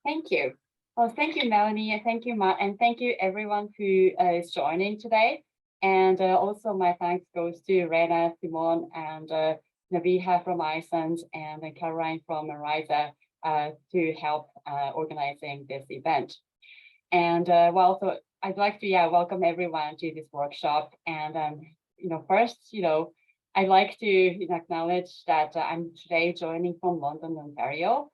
Thank you. Well, thank you, Melanie, and thank you, Matt, and thank you everyone who is joining today. And also my thanks goes to Rena, Simon, and Nabiha from ISANS and Caroline from ARAISA to help organizing this event. And well, so I'd like to welcome everyone to this workshop. And first, I'd like to acknowledge that I'm today joining from London, Ontario.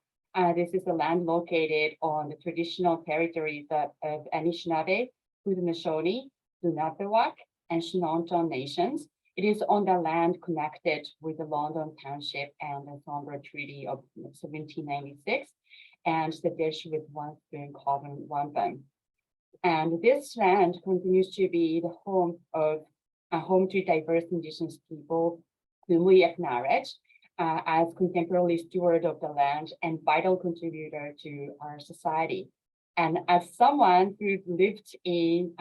This is a land located on the traditional territories of Anishinaabe, Haudenosaunee, Nunavut, and Shinanton nations. It is on the land connected with the London Township and the Sombra Treaty of 1796, and the dish with one spoon carving wampum. And this land continues to be the home to diverse Indigenous people whom we acknowledge as contemporary steward of the land and vital contributor to our society. And as someone who lived in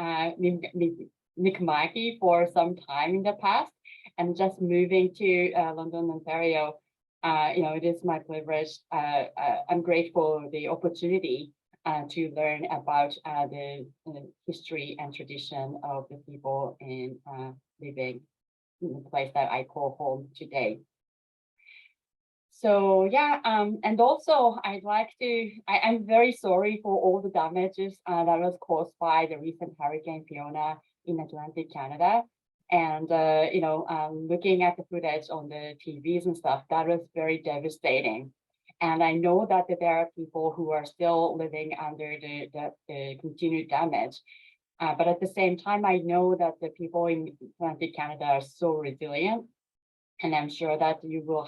Mi'kmaq for some time in the past and just moving to London, Ontario, it is my privilege. I'm grateful for the opportunity to learn about the history and tradition of the people in living in the place that I call home today. So and also I'm very sorry for all the damages that was caused by the recent Hurricane Fiona in Atlantic Canada. And, looking at the footage on the TVs and stuff, that was very devastating. And I know that there are people who are still living under the continued damage. But at the same time, I know that the people in Atlantic Canada are so resilient. And I'm sure that you will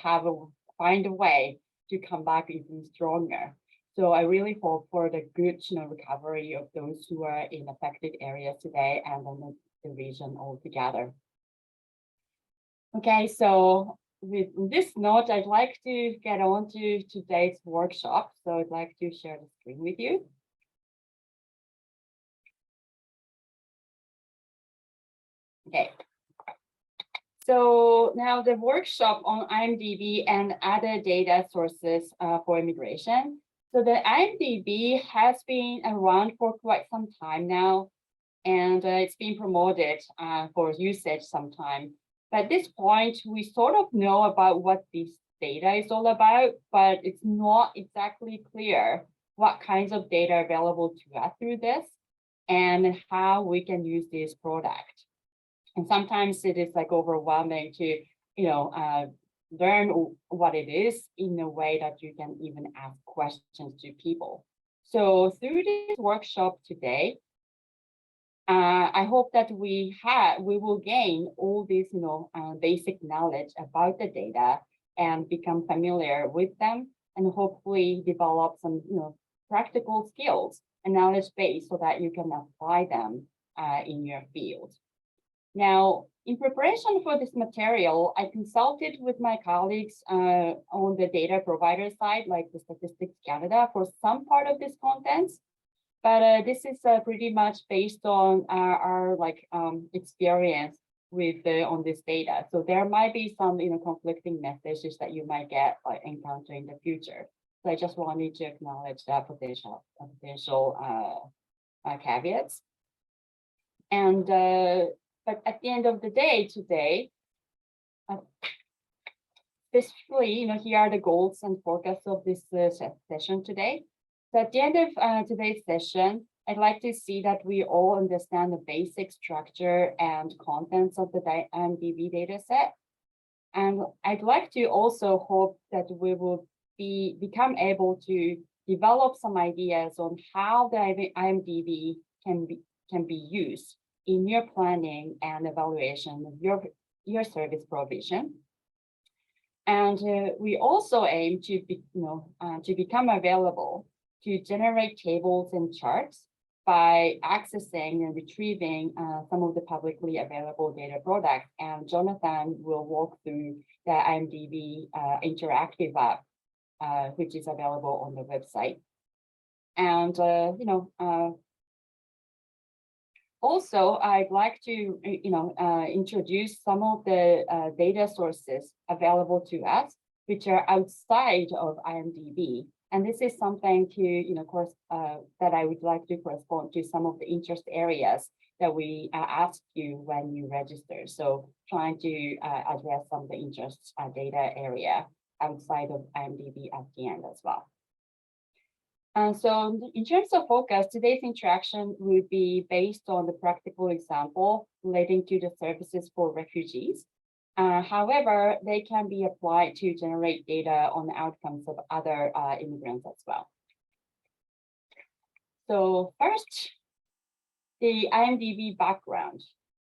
find a way to come back even stronger. So I really hope for the good recovery of those who are in affected areas today and then the region altogether. Okay, so with this note, I'd like to get on to today's workshop. So I'd like to share the screen with you. Okay. So now the workshop on IMDB and other data sources for immigration. So the IMDB has been around for quite some time now, and it's been promoted for usage sometime. But at this point, we sort of know about what this data is all about, but it's not exactly clear what kinds of data are available to us through this and how we can use this product. And sometimes it is like overwhelming to, learn what it is in a way that you can even ask questions to people. So through this workshop today, I hope that we will gain all this, basic knowledge about the data and become familiar with them, and hopefully develop some, practical skills and knowledge base so that you can apply them in your field. Now, in preparation for this material, I consulted with my colleagues on the data provider side, like the Statistics Canada, for some part of this content. But this is pretty much based on our experience with on this data. So there might be some conflicting messages that you might get encounter in the future. So I just wanted to acknowledge that potential caveats. And but at the end of the day today, specifically, here are the goals and forecasts of this session today. So at the end of today's session, I'd like to see that we all understand the basic structure and contents of the IMDB data set. And I'd like to also hope that we will become able to develop some ideas on how the IMDB can be used in your planning and evaluation of your service provision. And we also aim to become available to generate tables and charts by accessing and retrieving some of the publicly available data products. And Jonathan will walk through the IMDB interactive app, which is available on the website. And also, I'd like to introduce some of the data sources available to us, which are outside of IMDB, And this is something to, that I would like to correspond to some of the interest areas that we ask you when you register. So trying to address some of the interest data area outside of IMDB at the end as well. So in terms of focus, today's interaction would be based on the practical example relating to the services for refugees. However, they can be applied to generate data on the outcomes of other immigrants as well. So first, the IMDB background.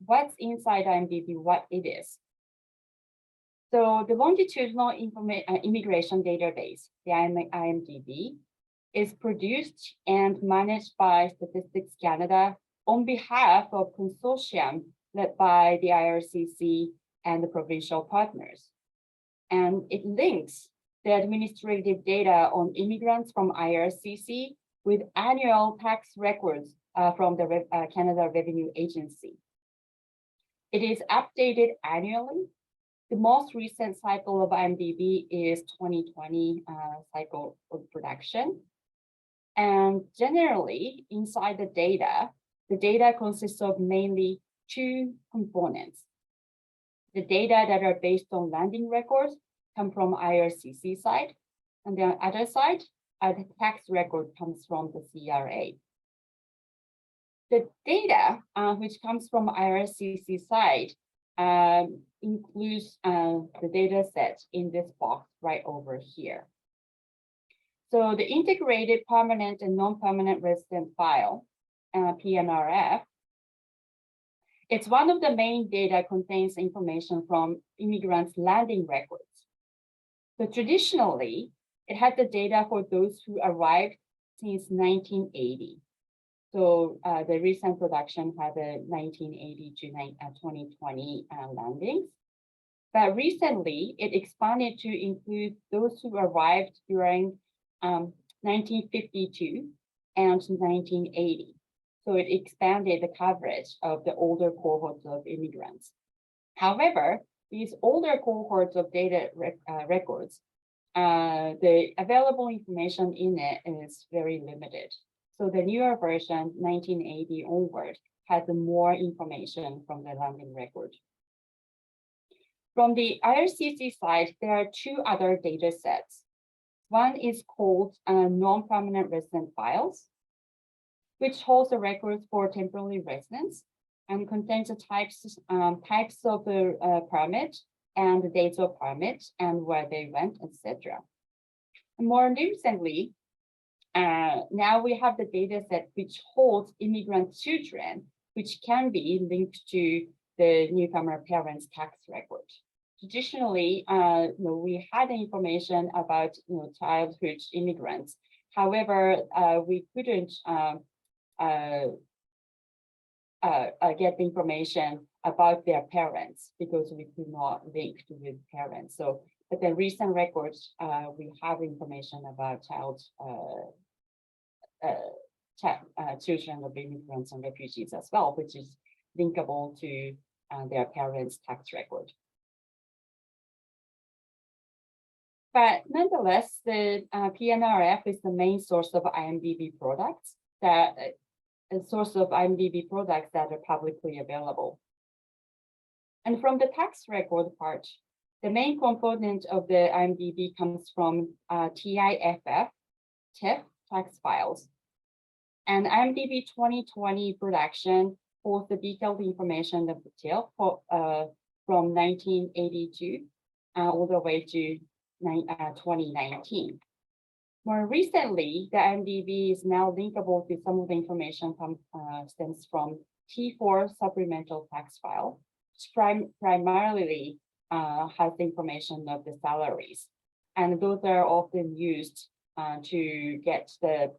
What's inside IMDB, what it is. So the Longitudinal Immigration Database, the IMDB, is produced and managed by Statistics Canada on behalf of consortium led by the IRCC and the provincial partners. And it links the administrative data on immigrants from IRCC with annual tax records from the Canada Revenue Agency. It is updated annually. The most recent cycle of IMDB is 2020 cycle of production. And generally, inside the data consists of mainly two components. The data that are based on landing records come from IRCC side, and the other side, the tax record comes from the CRA. The data which comes from IRCC side includes the data set in this box right over here. So the integrated permanent and non-permanent resident file, PNRF, it's one of the main data contains information from immigrants' landing records. So traditionally, it had the data for those who arrived since 1980. So the recent production had a 1980 to 2020 landings. But recently, it expanded to include those who arrived during 1952 and 1980. So it expanded the coverage of the older cohorts of immigrants. However, these older cohorts of data records, the available information in it is very limited. So the newer version, 1980 onward, has more information from the landing record. From the IRCC side, there are two other data sets. One is called non-permanent resident files, which holds the records for temporary residents and contains the types of the permit and the dates of permit and where they went, etc. More recently, now we have the data set which holds immigrant children, which can be linked to the newcomer parents' tax record. Traditionally, we had information about childhood immigrants. However, we couldn't get the information about their parents because we could not link with parents. So, but the recent records, we have information about children of immigrants and refugees as well, which is linkable to their parents' tax record. But nonetheless, the PNRF is the main source of IMDB products that are publicly available. And from the tax record part, the main component of the IMDB comes from TIFF tax files. And IMDB 2020 production holds the detailed information of the TIFF from 1982 all the way to 2019. More recently, the IMDB is now linkable to some of the information stems from T4 supplemental tax file, which primarily has the information of the salaries. And those are often used to get the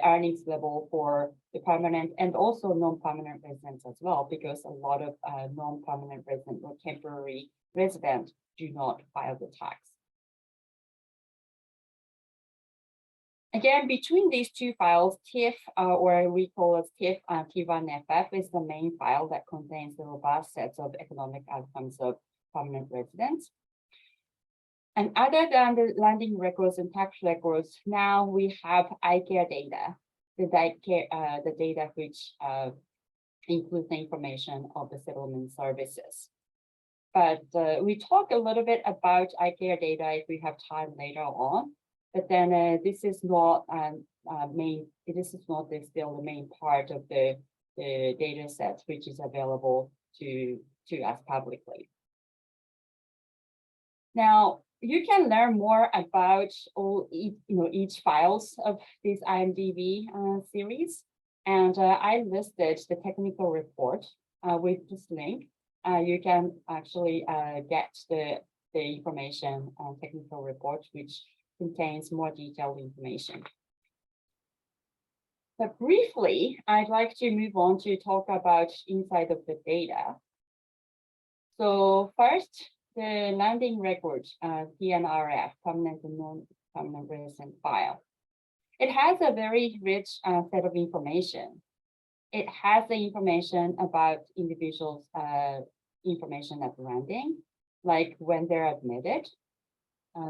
earnings level for the permanent and also non-permanent residents as well, because a lot of non-permanent resident or temporary residents do not file the tax. Again, between these two files, TIFF, or we call it TIFF, T1FF, is the main file that contains the robust sets of economic outcomes of permanent residents. And other than the landing records and tax records, now we have iCare data, the data which includes the information of the settlement services. But we talk a little bit about iCare data if we have time later on. But then this is not still the main part of the data sets which is available to us publicly. Now, you can learn more about each files of this IMDB series, and I listed the technical report with this link. You can actually get the information on technical report, which contains more detailed information. But briefly, I'd like to move on to talk about inside of the data. So first, the landing record, PNRF, permanent and non-permanent resident file. It has a very rich set of information. It has the information about individuals' information at landing, like when they're admitted.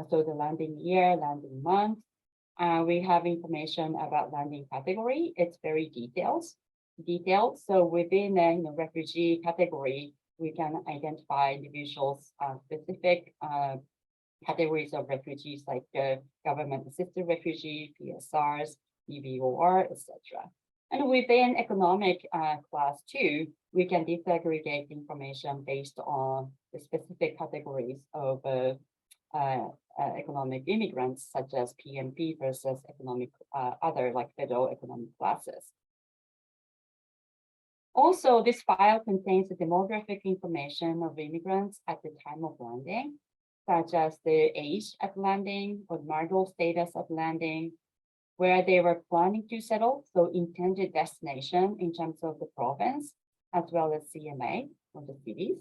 So the landing year, landing month. We have information about landing category. It's very detailed. So within the refugee category, we can identify individuals' specific categories of refugees like government-assisted refugee, PSRs, EVOR, etc. And within economic class 2, we can disaggregate information based on the specific categories of economic immigrants, such as PMP versus economic other like federal economic classes. Also, this file contains the demographic information of immigrants at the time of landing, such as the age at landing or marital status at landing, where they were planning to settle, so intended destination in terms of the province, as well as CMA or the cities.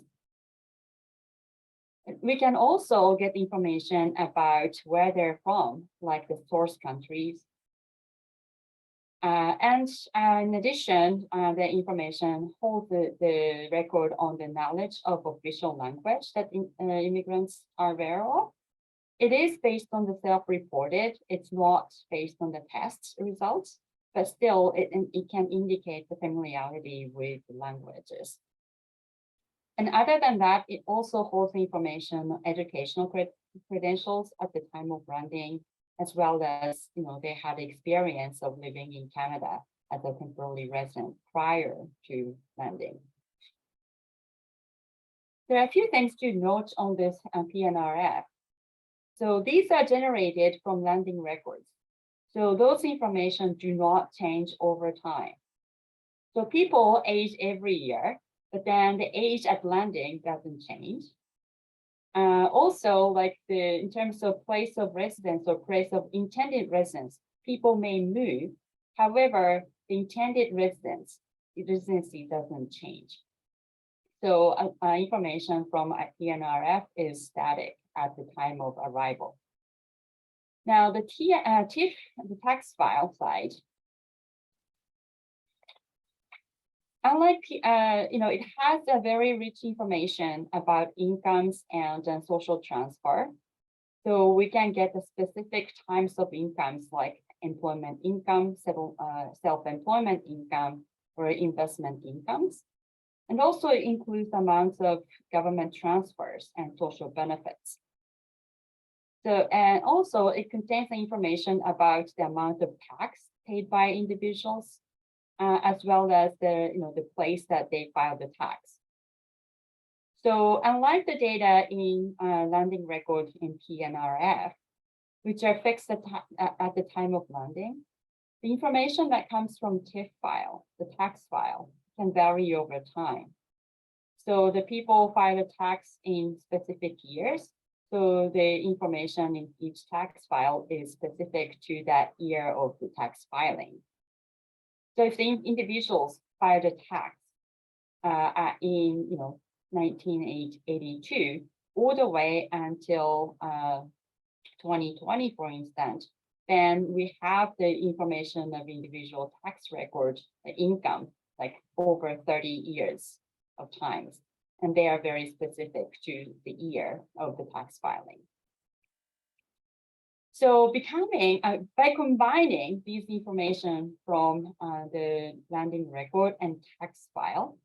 We can also get information about where they're from, like the source countries. And in addition, the information holds the record on the knowledge of official language that immigrants are aware of. It is based on the self-reported. It's not based on the test results, but still it can indicate the familiarity with the languages. And other than that, it also holds information on educational credentials at the time of landing, as well as, they had experience of living in Canada as a temporary resident prior to landing. There are a few things to note on this PNRF. So these are generated from landing records. So those information do not change over time. So people age every year, but then the age at landing doesn't change. Also, like in terms of place of residence or place of intended residence, people may move. However, the intended residency doesn't change. So information from PNRF is static at the time of arrival. Now, the TIF, the tax file side, unlike, it has a very rich information about incomes and social transfer. So we can get the specific types of incomes like employment income, self-employment income, or investment incomes. And also it includes amounts of government transfers and social benefits. So, and also it contains information about the amount of tax paid by individuals, as well as the place that they filed the tax. So unlike the data in landing record in PNRF, which are fixed at the time of landing, the information that comes from TIF file, the tax file, can vary over time. So the people file a tax in specific years. So the information in each tax file is specific to that year of the tax filing. So if the individuals filed a tax in 1982 all the way until 2020, for instance, then we have the information of individual tax record income like over 30 years of times, and they are very specific to the year of the tax filing. So by combining these information from the landing record and tax file,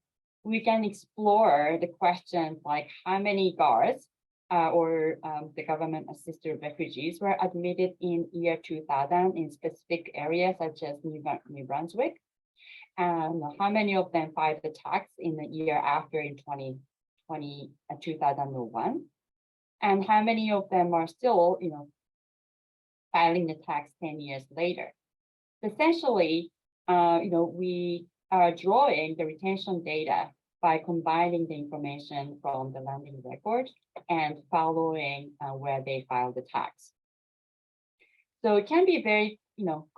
we can explore the questions like how many guards or the government-assisted refugees were admitted in year 2000 in specific areas such as New Brunswick, and how many of them filed the tax in the year after in 2001, and how many of them are still, filing the tax 10 years later. Essentially, we are drawing the retention data by combining the information from the landing record and following where they filed the tax. So it can be very,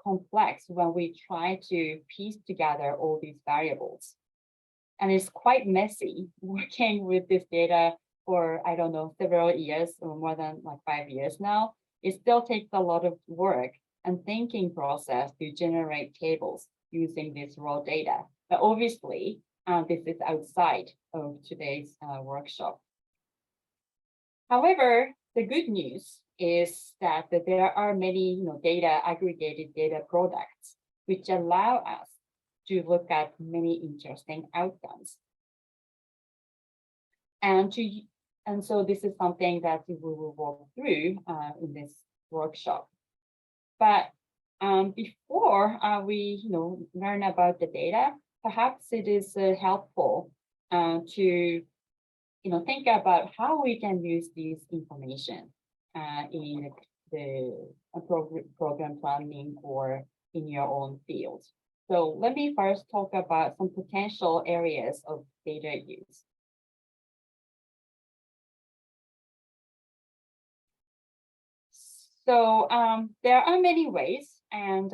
complex when we try to piece together all these variables. And it's quite messy working with this data for, I don't know, several years or more than like 5 years now. It still takes a lot of work and thinking process to generate tables using this raw data. But obviously, this is outside of today's workshop. However, the good news is that there are many aggregated data products which allow us to look at many interesting outcomes. And so this is something that we will walk through in this workshop. But before we learn about the data, perhaps it is helpful to think about how we can use this information in the program planning or in your own field. So let me first talk about some potential areas of data use. So there are many ways, and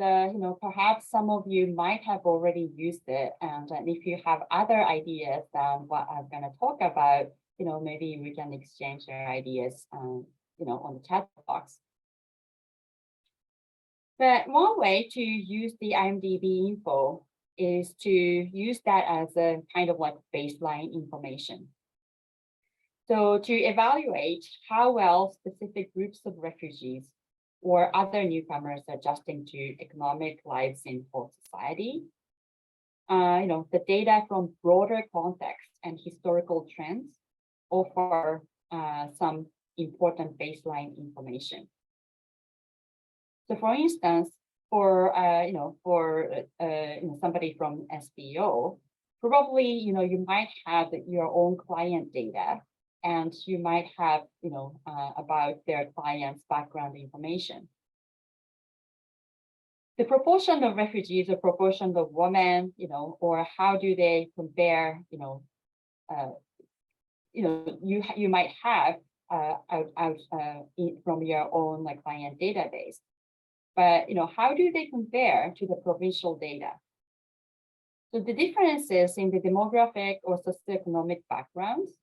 perhaps some of you might have already used it. And if you have other ideas than what I'm going to talk about, maybe we can exchange our ideas, on the chat box. But one way to use the IMDB info is to use that as a kind of like baseline information. So to evaluate how well specific groups of refugees or other newcomers adjusting to economic lives in host society, the data from broader context and historical trends offer some important baseline information. So, for instance, for somebody from SPO, probably you might have your own client data, and you might have about their client's background information. The proportion of refugees or proportion of women, or how do they compare, you might have from your own client database. But how do they compare to the provincial data? So the differences in the demographic or socioeconomic backgrounds,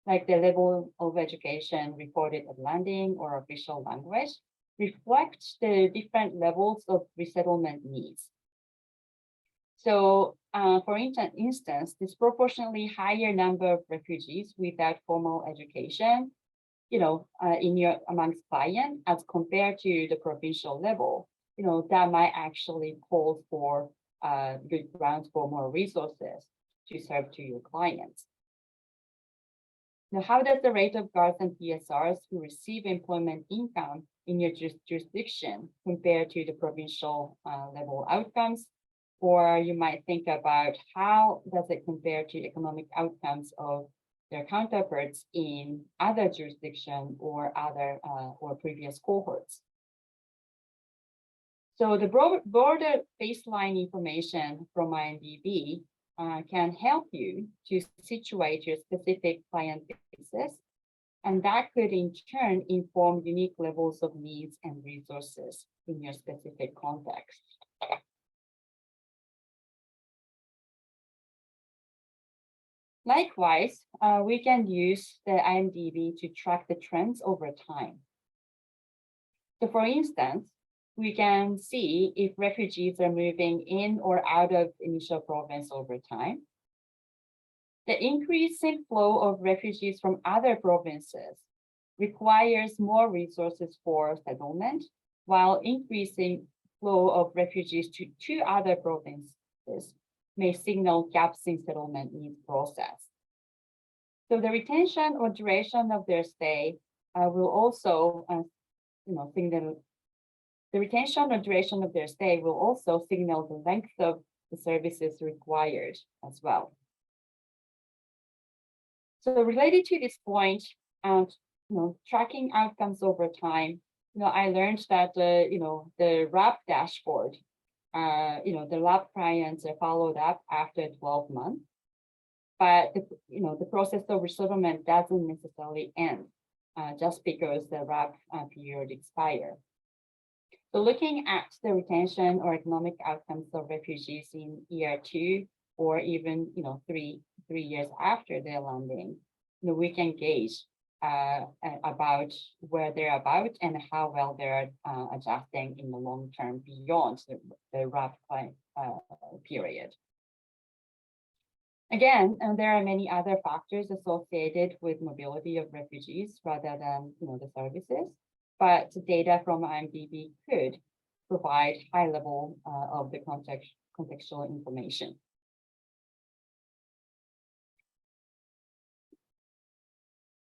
like the level of education reported at landing or official language, reflect the different levels of resettlement needs. So for instance, disproportionately higher number of refugees without formal education, amongst clients as compared to the provincial level, that might actually call for good grounds for more resources to serve to your clients. Now, how does the rate of guards and PSRs who receive employment income in your jurisdiction compare to the provincial level outcomes? Or you might think about how does it compare to economic outcomes of their counterparts in other jurisdictions or other or previous cohorts. So the broader baseline information from IMDB can help you to situate your specific client bases, and that could in turn inform unique levels of needs and resources in your specific context. Likewise, we can use the IMDB to track the trends over time. So for instance, we can see if refugees are moving in or out of initial province over time. The increasing flow of refugees from other provinces requires more resources for settlement, while increasing flow of refugees to other provinces may signal gaps in settlement needs process. So the retention or duration of their stay will also, signal. The retention or duration of their stay will also signal the length of the services required as well. So related to this point, tracking outcomes over time, I learned that the RAP dashboard, the RAP clients are followed up after 12 months, but the process of resettlement doesn't necessarily end just because the RAP period expires. So looking at the retention or economic outcomes of refugees in year 2 or even 3 years after their landing, we can gauge about where they're about and how well they're adjusting in the long term beyond the RAP period. Again, there are many other factors associated with mobility of refugees rather than the services, but data from IMDB could provide high level of the contextual information.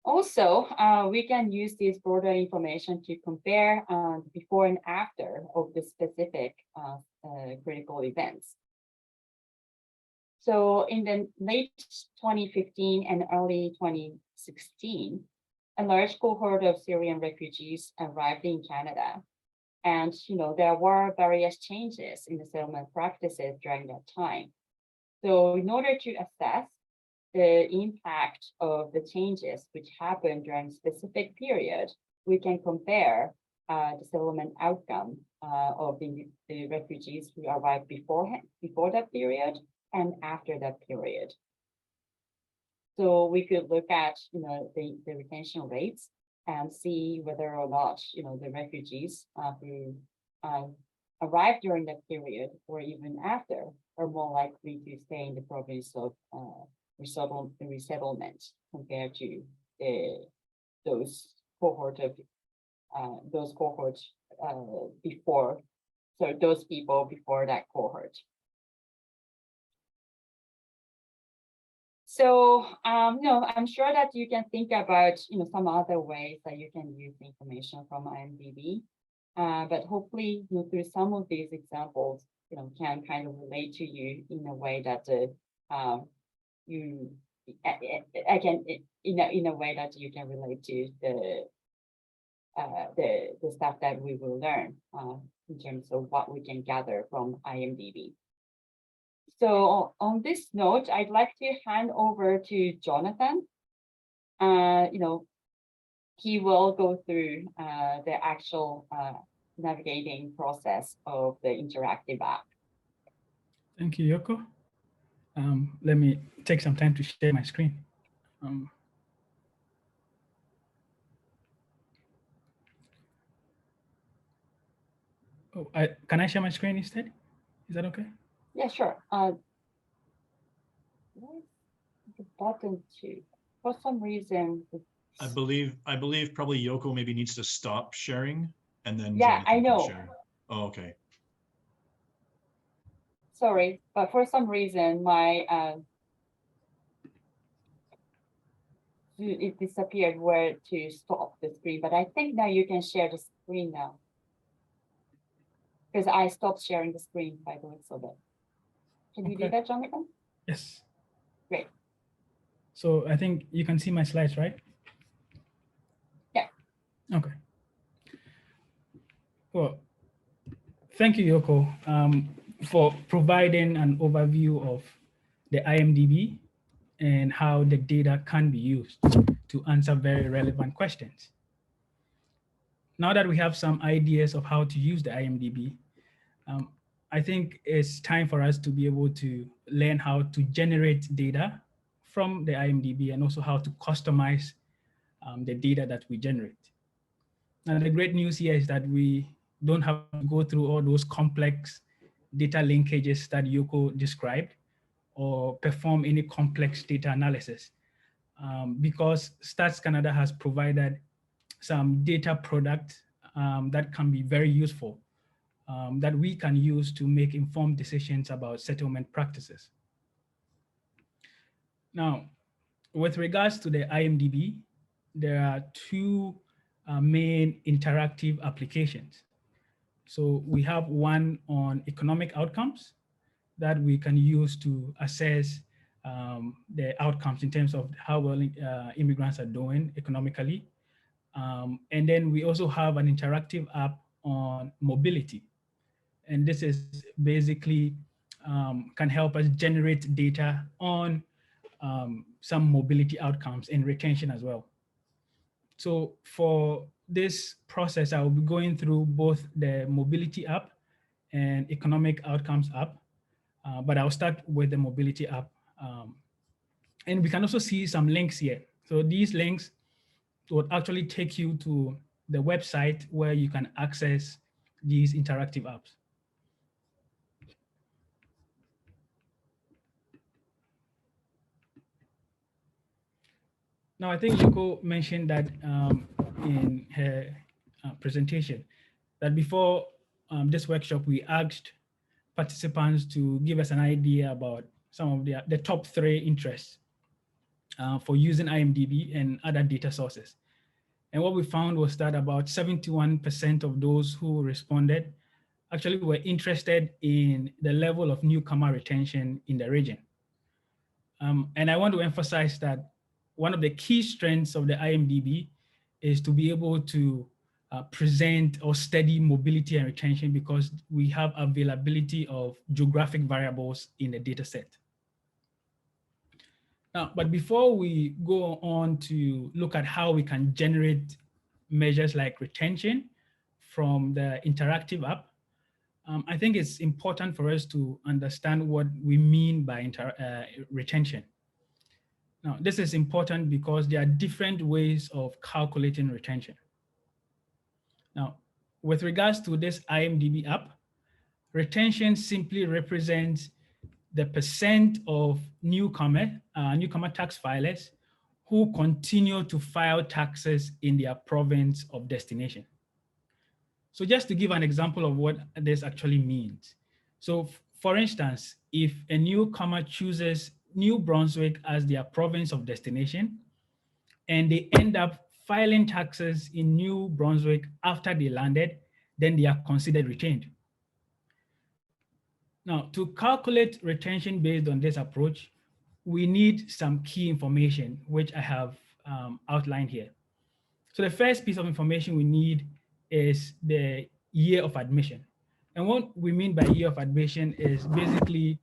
Also, we can use this broader information to compare before and after of the specific critical events. So in the late 2015 and early 2016, a large cohort of Syrian refugees arrived in Canada. And there were various changes in the settlement practices during that time. So in order to assess the impact of the changes which happened during a specific period, we can compare the settlement outcome of the refugees who arrived before that period and after that period. So we could look at the retention rates and see whether or not the refugees who arrived during that period or even after are more likely to stay in the province of resettlement compared to those cohorts before, so those people before that cohort. So, I'm sure that you can think about, some other ways that you can use information from IMDB, but hopefully, through some of these examples, can kind of relate to you in a way that in a way that you can relate to the stuff that we will learn in terms of what we can gather from IMDB. So on this note, I'd like to hand over to Jonathan. He will go through the actual navigating process of the interactive app. Thank you, Yoko. Let me take some time to share my screen. Can I share my screen instead? Is that okay? Yeah, sure. The button too. For some reason. I believe probably Yoko maybe needs to stop sharing and then. Yeah, Jonathan I know. can share. Oh, okay. Sorry, but for some reason my it disappeared where to stop the screen. But I think now you can share the screen now. Because I stopped sharing the screen by the looks of it. Can you do that, Jonathan? Yes. Great. So I think you can see my slides, right? Yeah. Okay. Well, thank you, Yoko, for providing an overview of the IMDB and how the data can be used to answer very relevant questions. Now that we have some ideas of how to use the IMDB, I think it's time for us to be able to learn how to generate data from the IMDB and also how to customize the data that we generate. Now, the great news here is that we don't have to go through all those complex data linkages that Yoko described or perform any complex data analysis because Stats Canada has provided some data product that can be very useful that we can use to make informed decisions about settlement practices. Now, with regards to the IMDB, there are two main interactive applications. So we have one on economic outcomes that we can use to assess the outcomes in terms of how well immigrants are doing economically. And then we also have an interactive app on mobility. And this is basically can help us generate data on some mobility outcomes and retention as well. So for this process, I will be going through both the mobility app and economic outcomes app, but I'll start with the mobility app. And we can also see some links here. So these links would actually take you to the website where you can access these interactive apps. Now, I think Yoko mentioned that in her presentation, that before this workshop, we asked participants to give us an idea about some of the top 3 interests for using IMDB and other data sources. And what we found was that about 71% of those who responded actually were interested in the level of newcomer retention in the region. And I want to emphasize that one of the key strengths of the IMDB is to be able to present or study mobility and retention because we have availability of geographic variables in the data set. Now, but before we go on to look at how we can generate measures like retention from the interactive app, I think it's important for us to understand what we mean by retention. Now, this is important because there are different ways of calculating retention. Now, with regards to this IMDB app, retention simply represents the percent of newcomer tax filers who continue to file taxes in their province of destination. So just to give an example of what this actually means. So for instance, if a newcomer chooses New Brunswick as their province of destination, and they end up filing taxes in New Brunswick after they landed, then they are considered retained. Now, to calculate retention based on this approach, we need some key information, which I have outlined here. So the first piece of information we need is the year of admission. And what we mean by year of admission is basically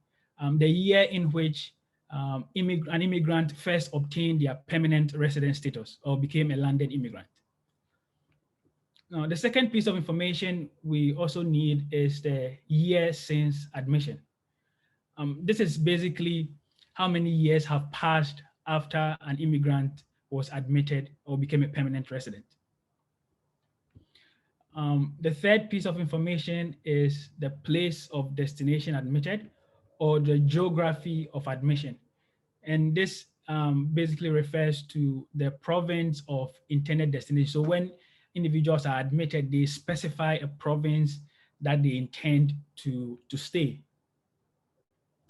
the year in which an immigrant first obtained their permanent resident status or became a landed immigrant. Now, the second piece of information we also need is the year since admission. This is basically how many years have passed after an immigrant was admitted or became a permanent resident. The third piece of information is the place of destination admitted or the geography of admission. And this basically refers to the province of intended destination. So when individuals are admitted, they specify a province that they intend to stay.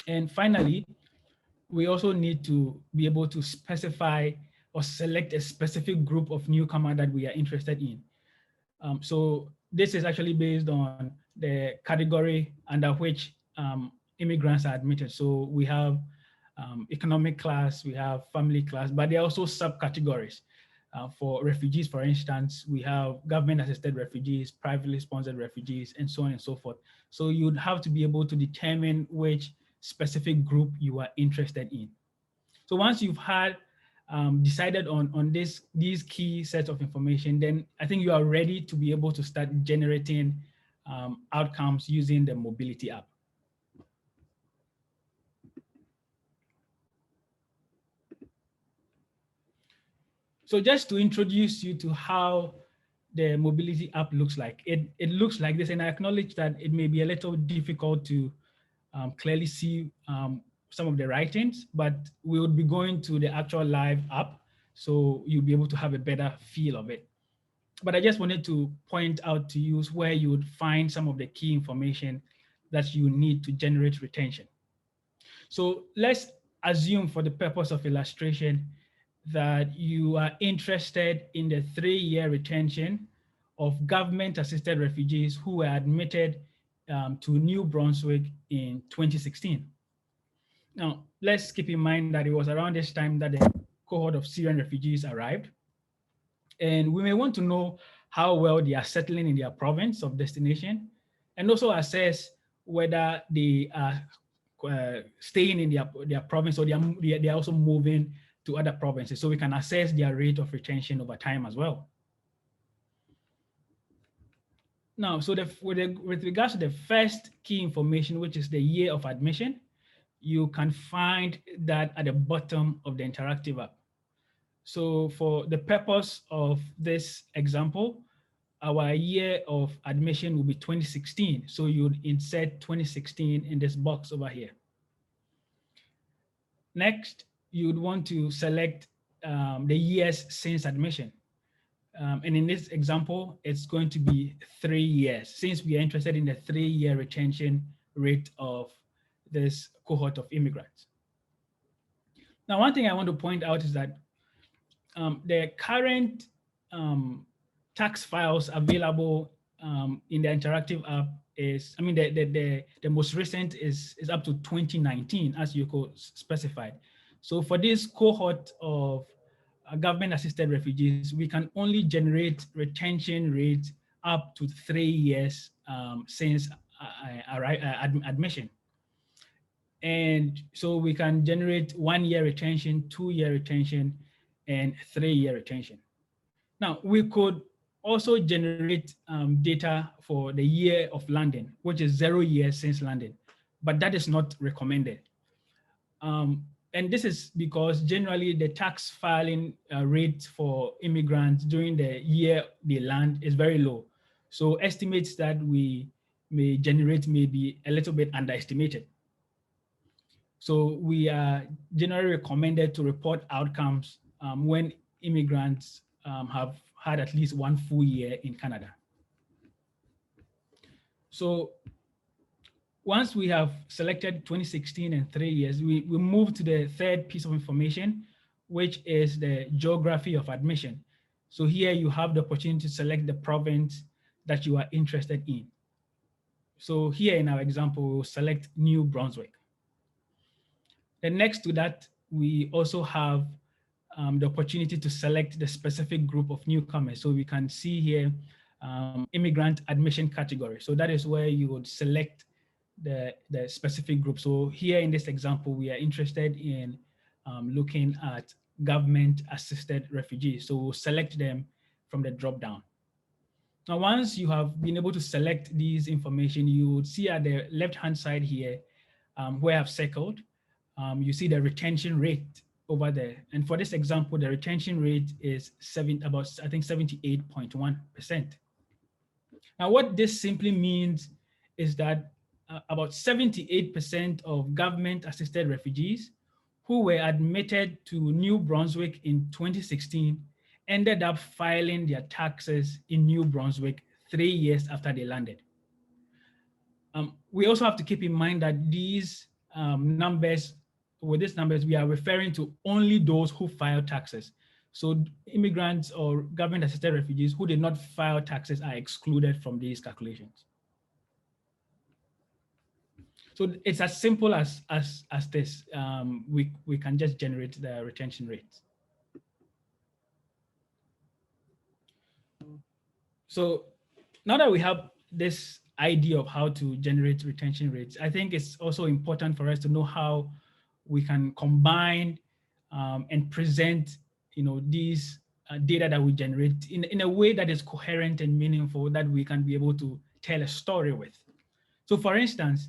And finally, we also need to be able to specify or select a specific group of newcomer that we are interested in. So this is actually based on the category under which immigrants are admitted. So we have economic class, we have family class, but there are also subcategories. For refugees, for instance, we have government-assisted refugees, privately sponsored refugees, and so on and so forth. So you'd have to be able to determine which specific group you are interested in. So once you've had decided on these key sets of information, then I think you are ready to be able to start generating outcomes using the mobility app. So just to introduce you to how the mobility app looks like, it looks like this, and I acknowledge that it may be a little difficult to clearly see some of the writings, but we would be going to the actual live app, so you'll be able to have a better feel of it. But I just wanted to point out to you where you would find some of the key information that you need to generate retention. So let's assume for the purpose of illustration that you are interested in the 3-year retention of government-assisted refugees who were admitted to New Brunswick in 2016. Now, let's keep in mind that it was around this time that the cohort of Syrian refugees arrived. And we may want to know how well they are settling in their province of destination, and also assess whether they are staying in their province, or they are also moving to other provinces, so we can assess their rate of retention over time as well. Now, so with regards to the first key information, which is the year of admission, you can find that at the bottom of the interactive app. So for the purpose of this example, our year of admission will be 2016. So you'd insert 2016 in this box over here. Next, you'd want to select the years since admission. And in this example, it's going to be 3 years, since we are interested in the 3-year retention rate of this cohort of immigrants. Now, one thing I want to point out is that the current tax files available in the interactive app is, the most recent is up to 2019, as Yoko specified. So for this cohort of government-assisted refugees, we can only generate retention rates up to 3 years since admission. And so we can generate 1-year retention, 2-year retention, and 3-year retention. Now, we could also generate data for the year of landing, which is 0 years since landing, but that is not recommended. And this is because generally the tax filing rate for immigrants during the year they land is very low. So estimates that we may generate may be a little bit underestimated. So we are generally recommended to report outcomes when immigrants have had at least 1 full year in Canada. So once we have selected 2016 and 3 years, we move to the third piece of information, which is the geography of admission. So here you have the opportunity to select the province that you are interested in. So here in our example, we'll select New Brunswick. Then next to that, we also have the opportunity to select the specific group of newcomers. So we can see here immigrant admission category. So that is where you would select the specific group. So here in this example, we are interested in looking at government assisted refugees. So we'll select them from the drop down. Now, once you have been able to select these information, you would see at the left-hand side here, where I've circled, you see the retention rate over there. And for this example, the retention rate is about 78.1%. Now, what this simply means is that about 78% of government-assisted refugees who were admitted to New Brunswick in 2016 ended up filing their taxes in New Brunswick 3 years after they landed. We also have to keep in mind that these numbers, with these numbers, we are referring to only those who file taxes. So immigrants or government-assisted refugees who did not file taxes are excluded from these calculations. So it's as simple as this. We can just generate the retention rates. So now that we have this idea of how to generate retention rates, I think it's also important for us to know how we can combine and present, these data that we generate in a way that is coherent and meaningful, that we can be able to tell a story with. So for instance,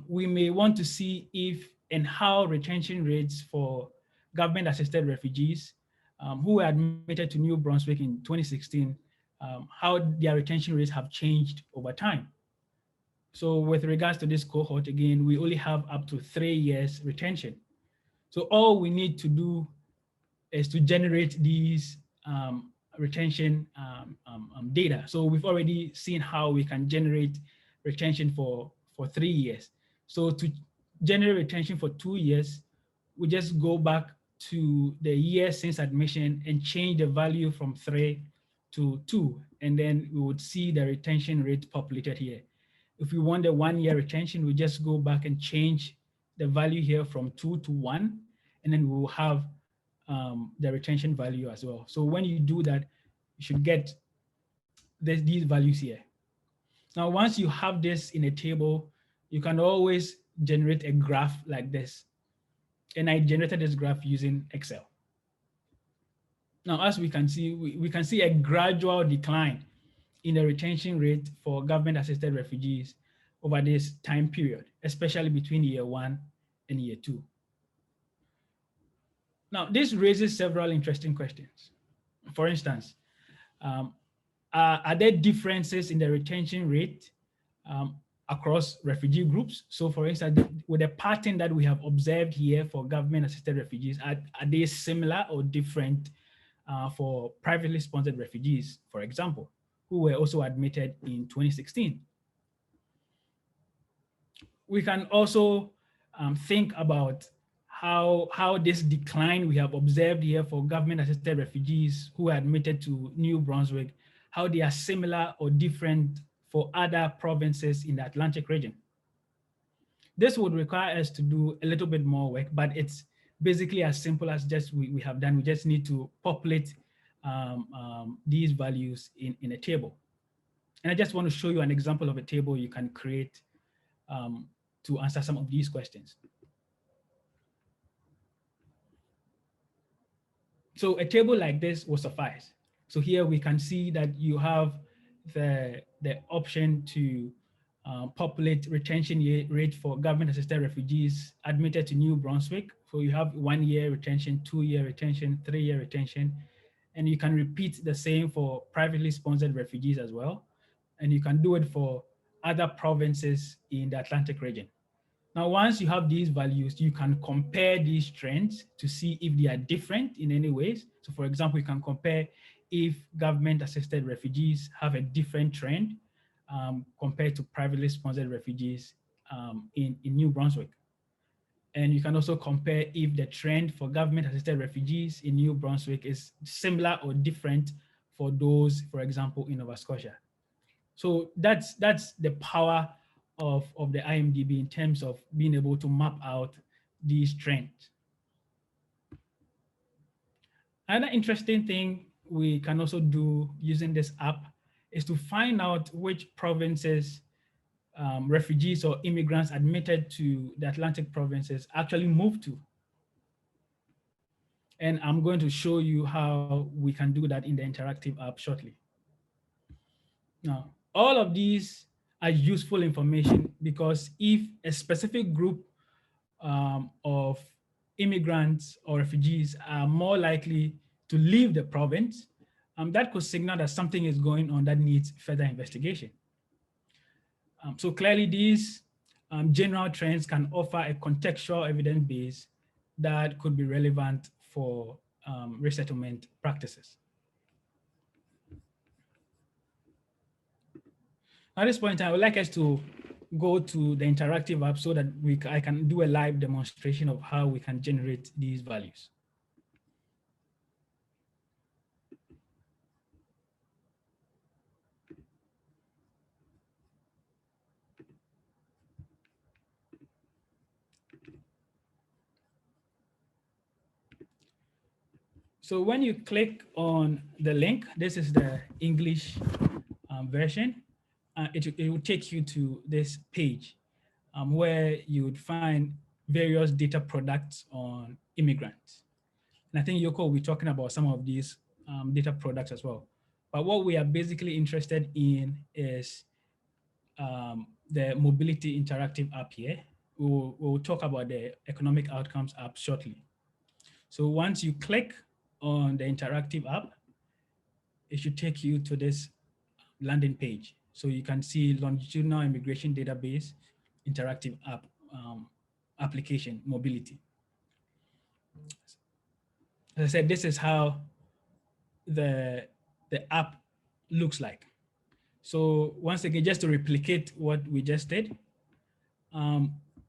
we may want to see if and how retention rates for government-assisted refugees who were admitted to New Brunswick in 2016, how their retention rates have changed over time. So with regards to this cohort, again, we only have up to 3 years retention. So all we need to do is to generate these retention data. So we've already seen how we can generate retention for 3 years. So to generate retention for 2 years, we just go back to the year since admission and change the value from 3 to 2, and then we would see the retention rate populated here. If we want the 1 year retention, we just go back and change the value here from 2 to 1, and then we will have the retention value as well. So when you do that, you should get these values here. Now, once you have this in a table, you can always generate a graph like this. And I generated this graph using Excel. Now, as we can see, we can see a gradual decline in the retention rate for government-assisted refugees over this time period, especially between year 1 and year 2. Now, this raises several interesting questions. For instance, are there differences in the retention rate across refugee groups? So for instance, with the pattern that we have observed here for government-assisted refugees, are they similar or different for privately sponsored refugees, for example, who were also admitted in 2016? We can also think about how this decline we have observed here for government-assisted refugees who are admitted to New Brunswick, how they are similar or different for other provinces in the Atlantic region. This would require us to do a little bit more work, but it's basically as simple as just we have done. We just need to populate these values in a table. And I just want to show you an example of a table you can create to answer some of these questions. So a table like this will suffice. So here we can see that you have the option to populate retention rate for government-assisted refugees admitted to New Brunswick. So you have 1 year retention, 2 year retention, 3 year retention, and you can repeat the same for privately sponsored refugees as well. And you can do it for other provinces in the Atlantic region. Now, once you have these values, you can compare these trends to see if they are different in any ways. So for example, you can compare if government-assisted refugees have a different trend compared to privately sponsored refugees in New Brunswick. And you can also compare if the trend for government-assisted refugees in New Brunswick is similar or different for those, for example, in Nova Scotia. So that's the power of the IMDB in terms of being able to map out these trends. Another interesting thing we can also do using this app is to find out which provinces refugees or immigrants admitted to the Atlantic provinces actually moved to. And I'm going to show you how we can do that in the interactive app shortly. Now, all of these are useful information because if a specific group of immigrants or refugees are more likely to leave the province, that could signal that something is going on that needs further investigation. So clearly these general trends can offer a contextual evidence base that could be relevant for resettlement practices. At this point, I would like us to go to the interactive app so that I can do a live demonstration of how we can generate these values. So when you click on the link, this is the English version. It will take you to this page where you would find various data products on immigrants. And I think Yoko will be talking about some of these data products as well. But what we are basically interested in is the mobility interactive app here. We'll talk about the economic outcomes app shortly. So once you click on the interactive app, it should take you to this landing page. So you can see Longitudinal Immigration Database interactive app application mobility. As I said, this is how the the app looks like. So once again, just to replicate what we just did,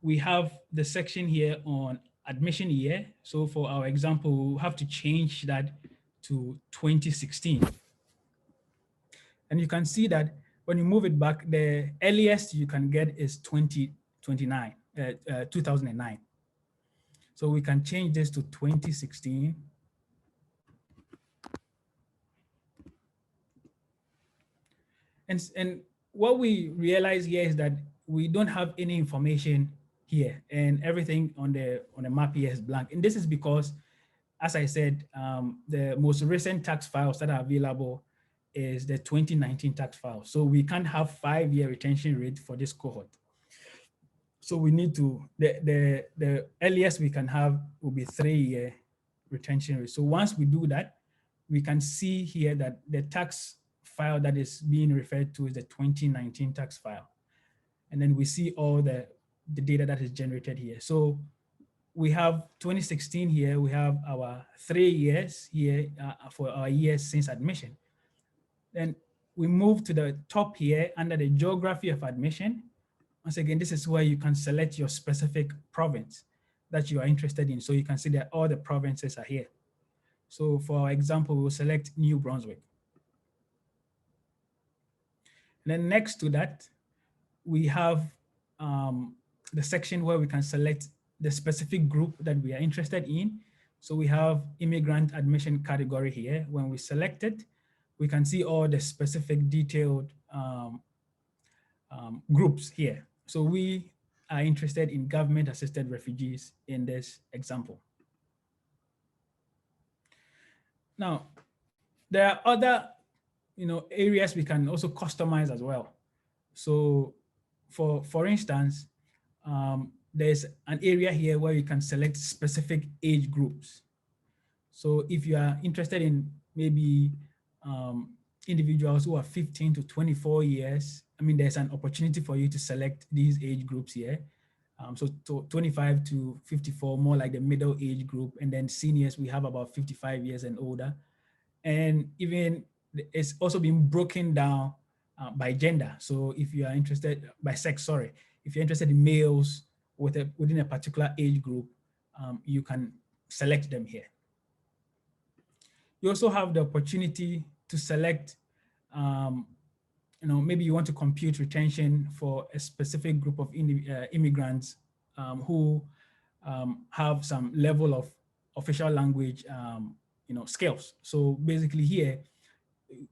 we have the section here on admission year. So for our example, we'll have to change that to 2016. And you can see that when you move it back, the earliest you can get is 2009. So we can change this to 2016. And what we realize here is that we don't have any information here, and everything on the map here is blank. And this is because, as I said, the most recent tax files that are available is the 2019 tax file. So we can't have 5-year retention rate for this cohort. So we need to, the earliest we can have will be 3-year retention rate. So once we do that, we can see here that the tax file that is being referred to is the 2019 tax file. And then we see all the data that is generated here. So we have 2016 here, we have our 3 years here for our years since admission. Then we move to the top here under the geography of admission. Once again, this is where you can select your specific province that you are interested in. So you can see that all the provinces are here. So for example, we'll select New Brunswick. And then next to that, we have the section where we can select the specific group that we are interested in. So we have immigrant admission category here. When we select it, we can see all the specific detailed groups here. So we are interested in government-assisted refugees in this example. Now, there are other areas we can also customize as well. So for instance, there's an area here where you can select specific age groups. So if you are interested in maybe individuals who are 15 to 24 years, I mean, there's an opportunity for you to select these age groups here. So 25 to 54, more like the middle age group. And then seniors, we have about 55 years and older. And even it's also been broken down by gender. So if you are interested, by sex, sorry. If you're interested in males within a particular age group, you can select them here. You also have the opportunity to select, maybe you want to compute retention for a specific group of immigrants who have some level of official language, skills. So basically here,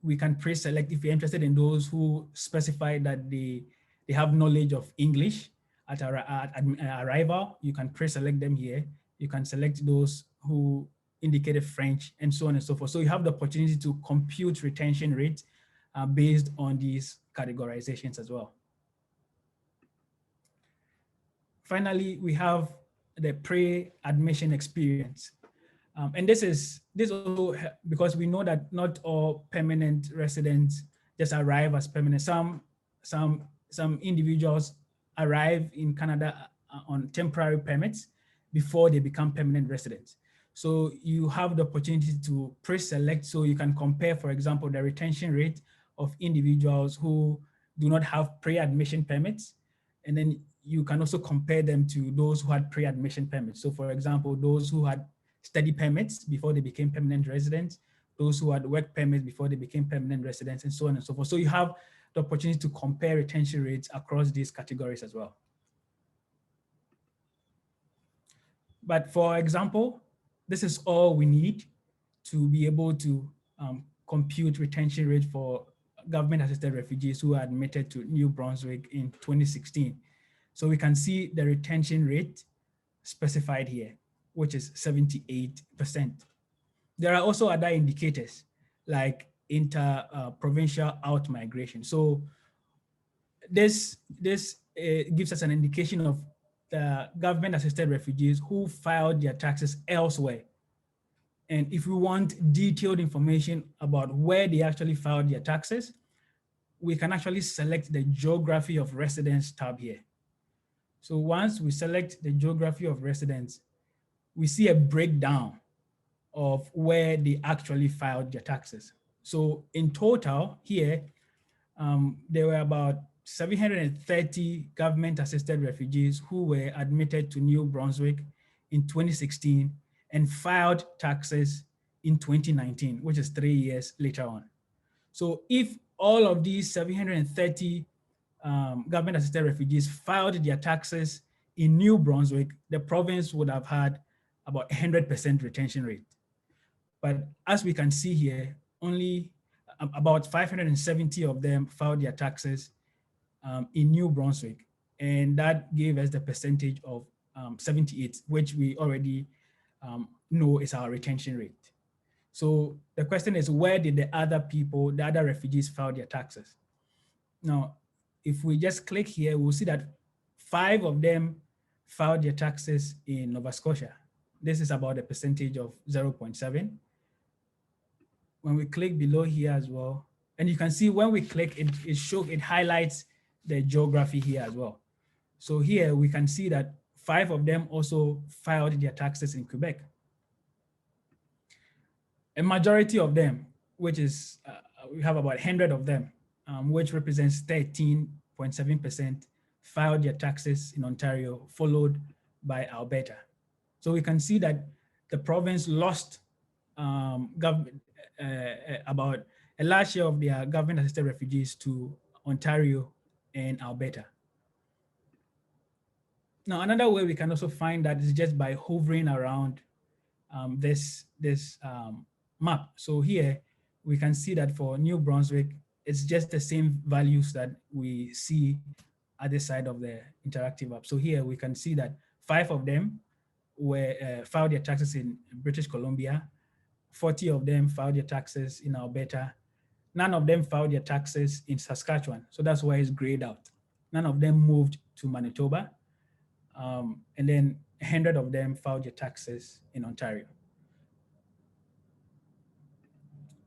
we can pre-select if you're interested in those who specify that they have knowledge of English at arrival. You can pre-select them here. You can select those who indicated French and so on and so forth. So you have the opportunity to compute retention rates based on these categorizations as well. Finally, we have the pre-admission experience. And this also because we know that not all permanent residents just arrive as permanent. Some individuals arrive in Canada on temporary permits before they become permanent residents. So you have the opportunity to pre-select, so you can compare, for example, the retention rate of individuals who do not have pre-admission permits. And then you can also compare them to those who had pre-admission permits. So for example, those who had study permits before they became permanent residents, those who had work permits before they became permanent residents, and so on and so forth. So you have the opportunity to compare retention rates across these categories as well. But for example, this is all we need to be able to compute retention rate for government-assisted refugees who are admitted to New Brunswick in 2016. So we can see the retention rate specified here, which is 78%. There are also other indicators like inter-provincial out-migration. So this gives us an indication of the government-assisted refugees who filed their taxes elsewhere. And if we want detailed information about where they actually filed their taxes, we can actually select the geography of residence tab here. So once we select the geography of residence, we see a breakdown of where they actually filed their taxes. So in total here, there were about 730 government-assisted refugees who were admitted to New Brunswick in 2016 and filed taxes in 2019, which is 3 years later on. So if all of these 730 government-assisted refugees filed their taxes in New Brunswick, the province would have had about 100% retention rate. But as we can see here, only about 570 of them filed their taxes in New Brunswick. And that gave us the percentage of 78, which we already know is our retention rate. So the question is, where did the other people, the other refugees file their taxes? Now, if we just click here, we'll see that 5 of them filed their taxes in Nova Scotia. This is about a percentage of 0.7. When we click below here as well, and you can see when we click, it highlights the geography here as well. So here we can see that 5 of them also filed their taxes in Quebec. A majority of them, which is, we have about 100 of them, which represents 13.7%, filed their taxes in Ontario, followed by Alberta. So we can see that the province lost about a large share of their government-assisted refugees to Ontario and Alberta. Now, another way we can also find that is just by hovering around this map. So here we can see that for New Brunswick, it's just the same values that we see at the side of the interactive app. So here we can see that 5 of them were filed their taxes in British Columbia, 40 of them filed their taxes in Alberta, none of them filed their taxes in Saskatchewan. So that's why it's grayed out. None of them moved to Manitoba, and then 100 of them filed their taxes in Ontario.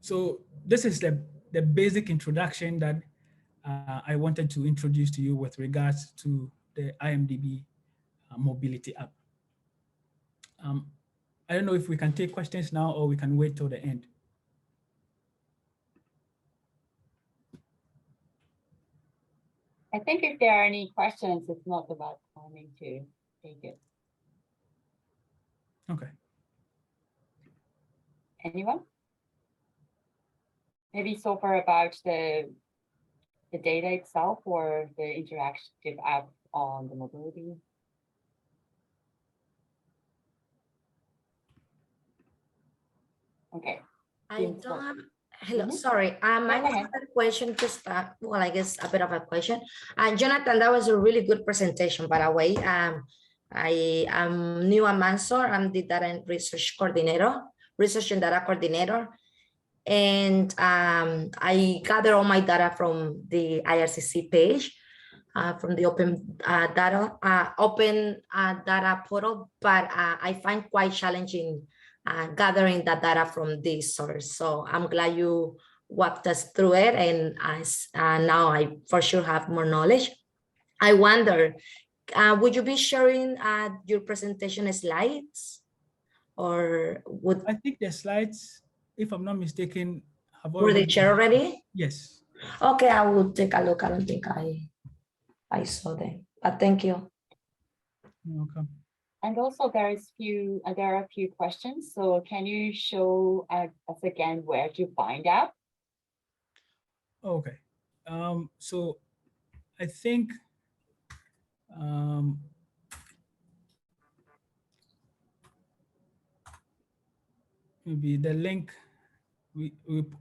So this is the basic introduction that I wanted to introduce to you with regards to the IMDB mobility app. I don't know if we can take questions now or we can wait till the end. I think if there are any questions, it's not about timing to take it. Okay. Anyone? Maybe so far about the data itself or the interactive app on the mobility. Okay. I don't have, hello, Mhm. sorry. I ahead. have a question, just, well, I guess a bit of a question. Jonathan, that was a really good presentation, by the way. I am new at Mansor. I'm the data and research coordinator, research and data coordinator. And I gather all my data from the IRCC page, from the open data portal, but I find quite challenging gathering that data from this source. So I'm glad you walked us through it, and now I for sure have more knowledge. I wonder, would you be sharing your presentation slides, or would— I think the slides, if I'm not mistaken, have were they shared already? Yes. Okay, I will take a look. I don't think I saw them, but thank you. You're welcome. And also there are a few questions. So can you show us again where to find out? Okay. So I think maybe the link,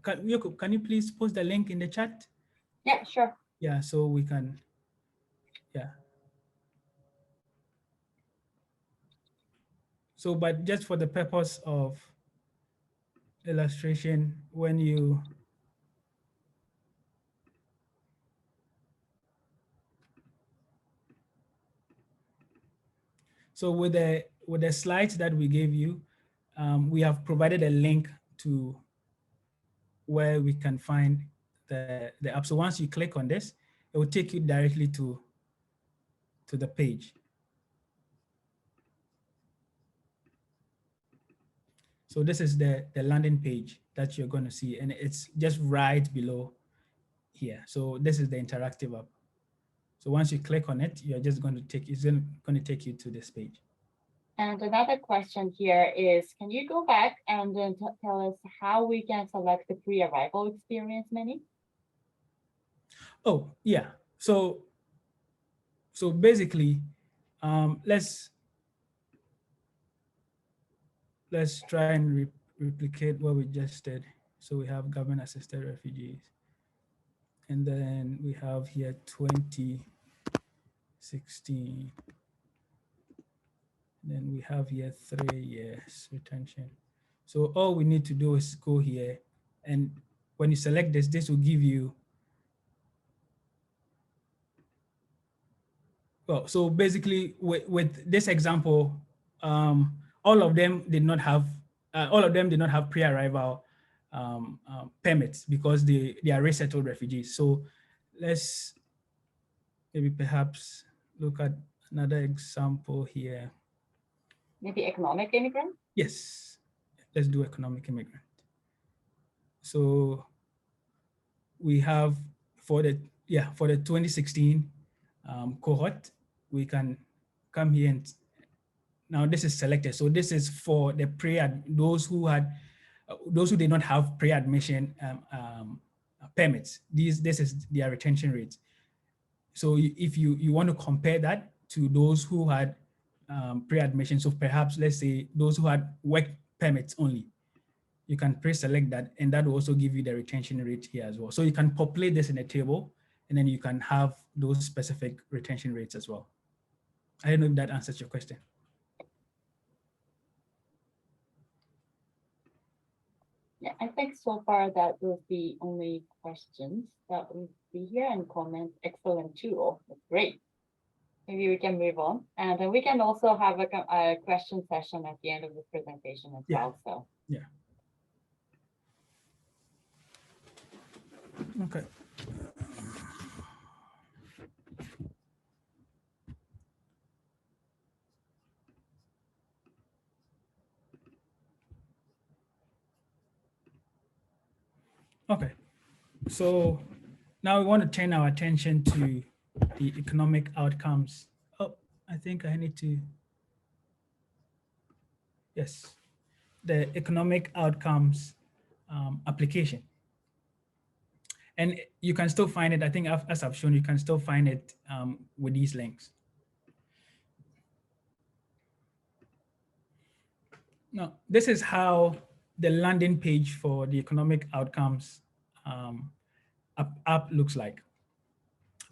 can you please post the link in the chat? Yeah, sure. Yeah, so we can, yeah. So, but just for the purpose of illustration, when you, so with the slides that we gave you, we have provided a link to where we can find the app. So once you click on this, it will take you directly to the page. So this is the landing page that you're going to see, and it's just right below here. So this is the interactive app. So once you click on it, you're just going to take, it's going to take you to this page. And another question here is, can you go back and then tell us how we can select the pre-arrival experience menu? Oh, yeah. So basically, let's try and replicate what we just did. So we have government assisted refugees. And then we have here 2016. Then we have here 3 years retention. So all we need to do is go here, and when you select this, this will give you, well, so basically with this example, all of them did not have pre-arrival permits because they are resettled refugees. So let's maybe perhaps look at another example here. Maybe economic immigrant? Yes, let's do economic immigrant. So we have for the 2016 cohort, we can come here and now this is selected. So this is for the those who did not have pre-admission permits. This is their retention rate. So if you want to compare that to those who had pre-admission, so perhaps let's say those who had work permits only, you can pre-select that, and that will also give you the retention rate here as well. So you can populate this in a table, and then you can have those specific retention rates as well. I don't know if that answers your question. Yeah, I think so far that was the only questions that we see here, and comments. Excellent tool. That's great. Maybe we can move on, and then we can also have a question session at the end of the presentation as well. So yeah. Okay. Okay, so now we want to turn our attention to the economic outcomes. Oh, I think I need to, yes, the economic outcomes application. And you can still find it, I think as I've shown, you can still find it with these links. Now, this is how the landing page for the economic outcomes app looks like.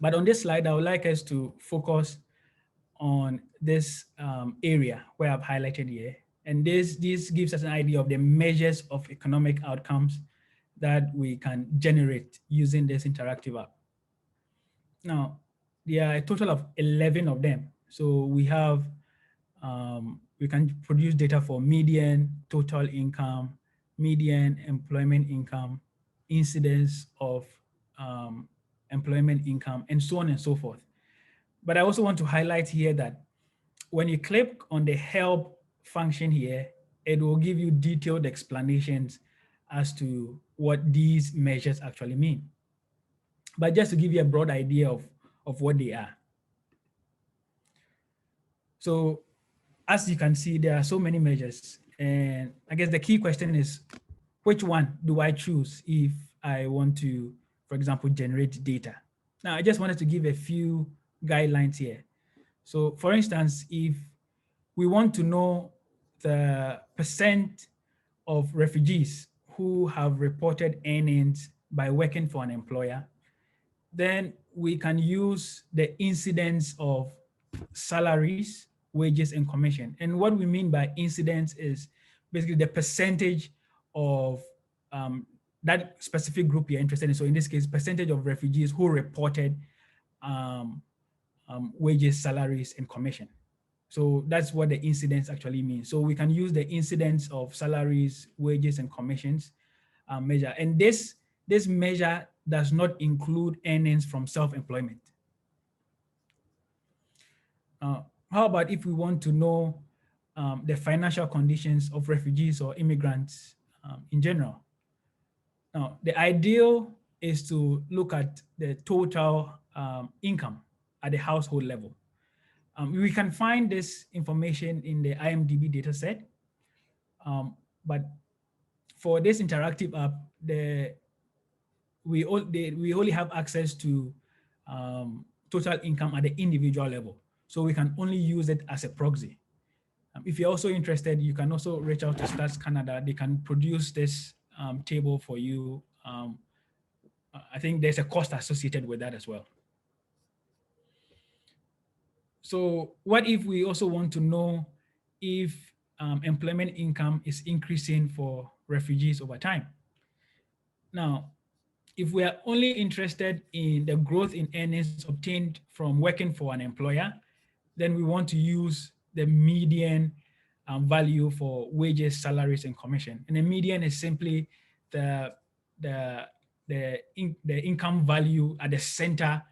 But on this slide, I would like us to focus on this area where I've highlighted here. And this gives us an idea of the measures of economic outcomes that we can generate using this interactive app. Now, there are a total of 11 of them. So we have, we can produce data for median total income, median employment income, incidence of employment income, and so on and so forth. But I also want to highlight here that when you click on the help function here, it will give you detailed explanations as to what these measures actually mean. But just to give you a broad idea of what they are. So as you can see, there are so many measures. And I guess the key question is, which one do I choose if I want to, for example, generate data? Now, I just wanted to give a few guidelines here. So for instance, if we want to know the percent of refugees who have reported earnings by working for an employer, then we can use the incidence of salaries, wages, and commission. And what we mean by incidence is basically the percentage of that specific group you're interested in. So in this case, percentage of refugees who reported wages, salaries, and commission. So that's what the incidence actually means. So we can use the incidence of salaries, wages, and commissions measure. And this measure does not include earnings from self-employment. How about if we want to know the financial conditions of refugees or immigrants in general. Now, the ideal is to look at the total income at the household level. We can find this information in the IMDB dataset, but for this interactive app, we only have access to total income at the individual level. So we can only use it as a proxy. If you're also interested, you can also reach out to Stats Canada. They can produce this table for you. I think there's a cost associated with that as well. So what if we also want to know if employment income is increasing for refugees over time? Now, if we are only interested in the growth in earnings obtained from working for an employer, then we want to use the median value for wages, salaries, and commission. And the median is simply the income value at the center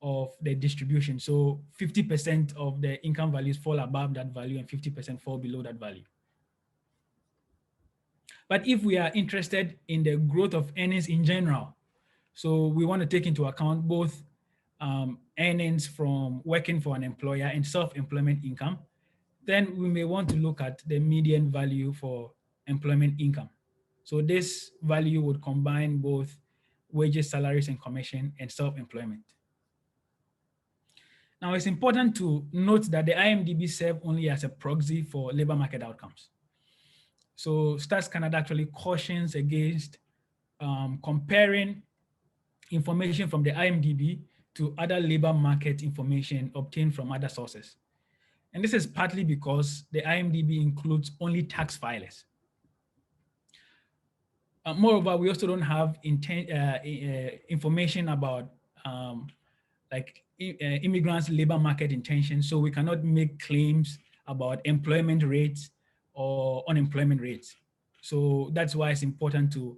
of the distribution. So 50% of the income values fall above that value and 50% fall below that value. But if we are interested in the growth of earnings in general, so we want to take into account both earnings from working for an employer and self-employment income, then we may want to look at the median value for employment income. So this value would combine both wages, salaries, and commission and self-employment. Now, it's important to note that the IMDB serves only as a proxy for labor market outcomes. So Stats Canada actually cautions against comparing information from the IMDB to other labor market information obtained from other sources. And this is partly because the IMDB includes only tax filers. Moreover, we also don't have information about immigrants' labor market intentions, so we cannot make claims about employment rates or unemployment rates. So that's why it's important to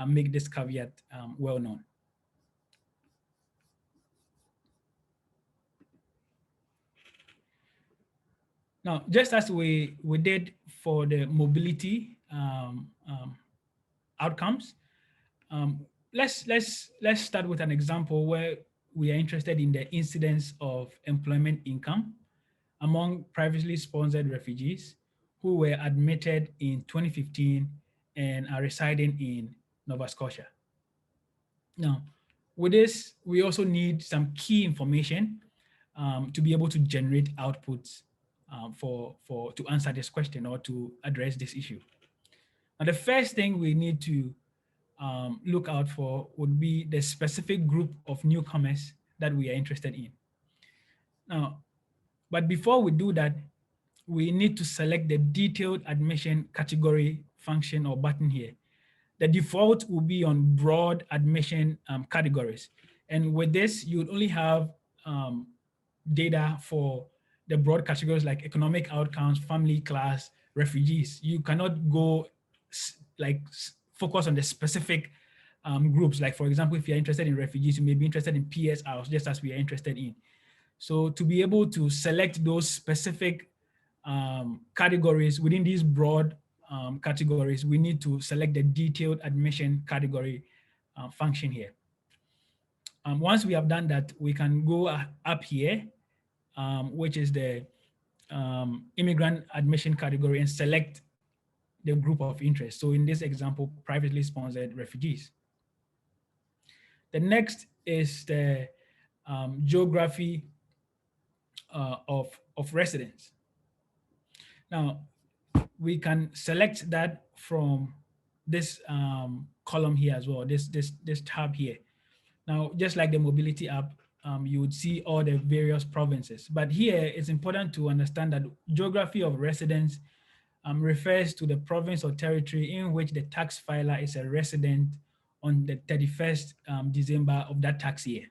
make this caveat well known. Now, just as we did for the mobility outcomes, let's start with an example where we are interested in the incidence of employment income among privately sponsored refugees who were admitted in 2015 and are residing in Nova Scotia. Now, with this, we also need some key information to be able to generate outputs to answer this question or to address this issue. Now, the first thing we need to look out for would be the specific group of newcomers that we are interested in. Now, but before we do that, we need to select the detailed admission category function or button here. The default will be on broad admission categories. And with this, you would only have data for the broad categories like economic outcomes, family, class, refugees. You cannot go focus on the specific groups. Like, for example, if you're interested in refugees, you may be interested in PSRs, just as we are interested in. So to be able to select those specific categories within these broad categories, we need to select the detailed admission category function here. Once we have done that, we can go up here, which is the immigrant admission category, and select the group of interest. So in this example, privately sponsored refugees. The next is the geography of residence. Now, we can select that from this column here as well, this tab here. Now, just like the mobility app, you would see all the various provinces. But here, it's important to understand that geography of residence refers to the province or territory in which the tax filer is a resident on the 31st December of that tax year.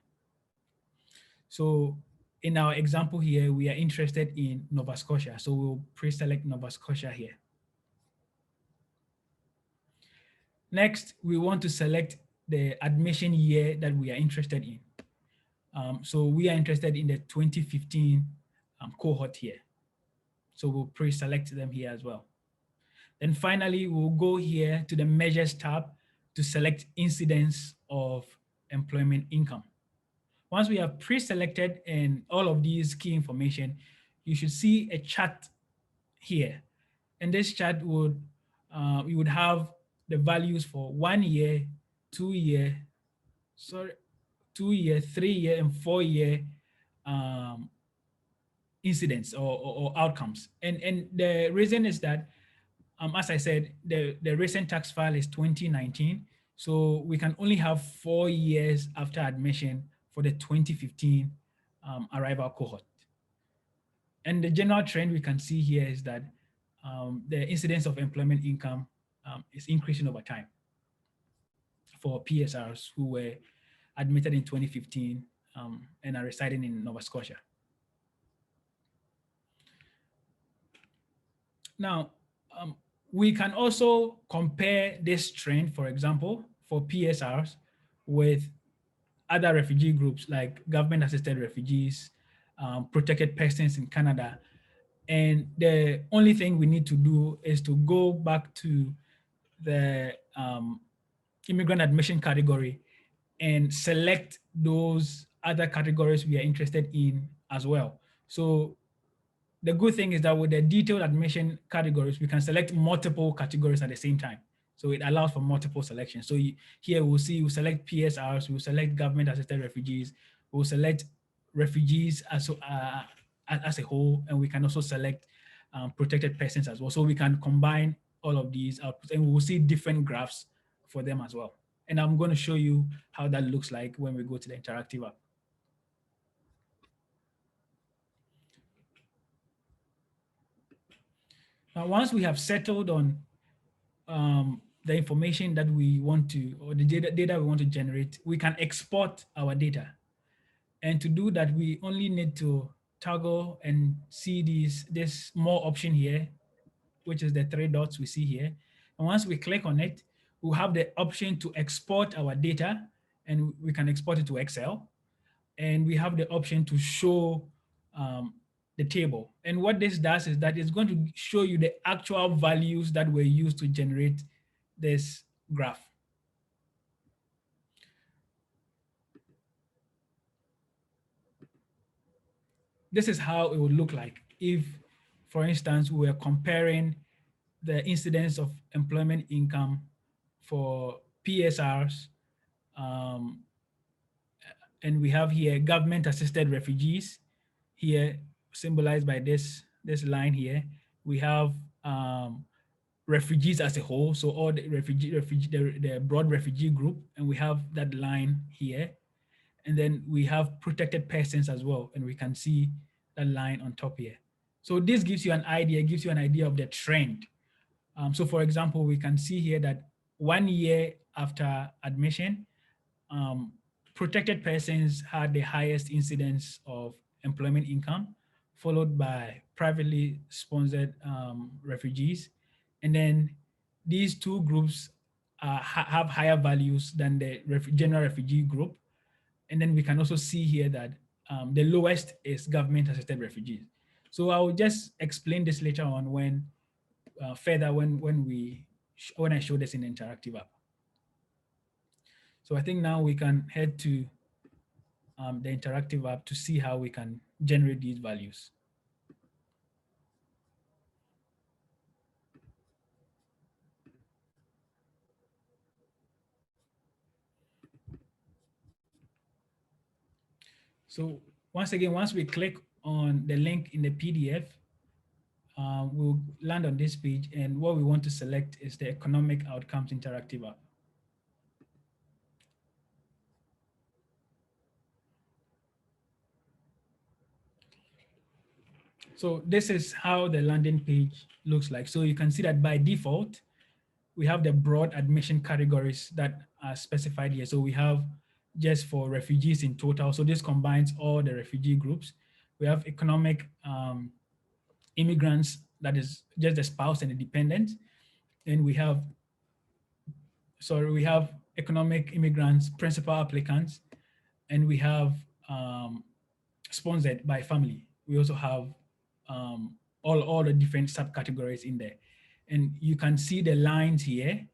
So in our example here, we are interested in Nova Scotia. So we'll pre-select Nova Scotia here. Next, we want to select the admission year that we are interested in. So we are interested in the 2015 cohort here. So we'll pre-select them here as well. Then finally, we'll go here to the measures tab to select incidence of employment income. Once we have pre-selected and all of these key information, you should see a chart here. And this chart would, we would have the values for 1 year, 2 year, 2 year, 3 year, and 4 year incidents or outcomes. And the reason is that, as I said, the recent tax file is 2019. So we can only have 4 years after admission for the 2015 arrival cohort. And the general trend we can see here is that the incidence of employment income is increasing over time for PSRs who were admitted in 2015 and are residing in Nova Scotia. Now, we can also compare this trend, for example, for PSRs with other refugee groups like government-assisted refugees, protected persons in Canada. And the only thing we need to do is to go back to the immigrant admission category and select those other categories we are interested in as well. So the good thing is that with the detailed admission categories, we can select multiple categories at the same time. So it allows for multiple selections. So here we'll see, we'll select PSRs, we'll select government-assisted refugees, we'll select refugees as a whole, and we can also select protected persons as well. So we can combine all of these outputs, and we'll see different graphs for them as well. And I'm going to show you how that looks like when we go to the interactive app. Now, once we have settled on the information that we want to, or the data we want to generate, we can export our data. And to do that, we only need to toggle and see this more option here, which is the 3 dots we see here. And once we click on it, we'll have the option to export our data, and we can export it to Excel. And we have the option to show the table. And what this does is that it's going to show you the actual values that were used to generate this graph. This is how it would look like if, for instance, we were comparing the incidence of employment income for PSRs, and we have here government-assisted refugees, here symbolized by this line here. We have refugees as a whole, so all the the broad refugee group, and we have that line here. And then we have protected persons as well, and we can see that line on top here. So this gives you an idea, of the trend. So for example, we can see here that 1 year after admission, protected persons had the highest incidence of employment income, followed by privately sponsored refugees. And then these two groups have higher values than the general refugee group. And then we can also see here that the lowest is government-assisted refugees. So I will just explain this later on when further when I show this in the interactive app. So I think now we can head to the interactive app to see how we can generate these values. So once again, once we click on the link in the PDF, we'll land on this page, and what we want to select is the Economic Outcomes Interactive app. So this is how the landing page looks like. So you can see that by default, we have the broad admission categories that are specified here. So we have just for refugees in total. So this combines all the refugee groups. We have economic immigrants, that is just the spouse and the dependent. And we have, economic immigrants, principal applicants, and we have sponsored by family. We also have all the different subcategories in there. And you can see the lines here.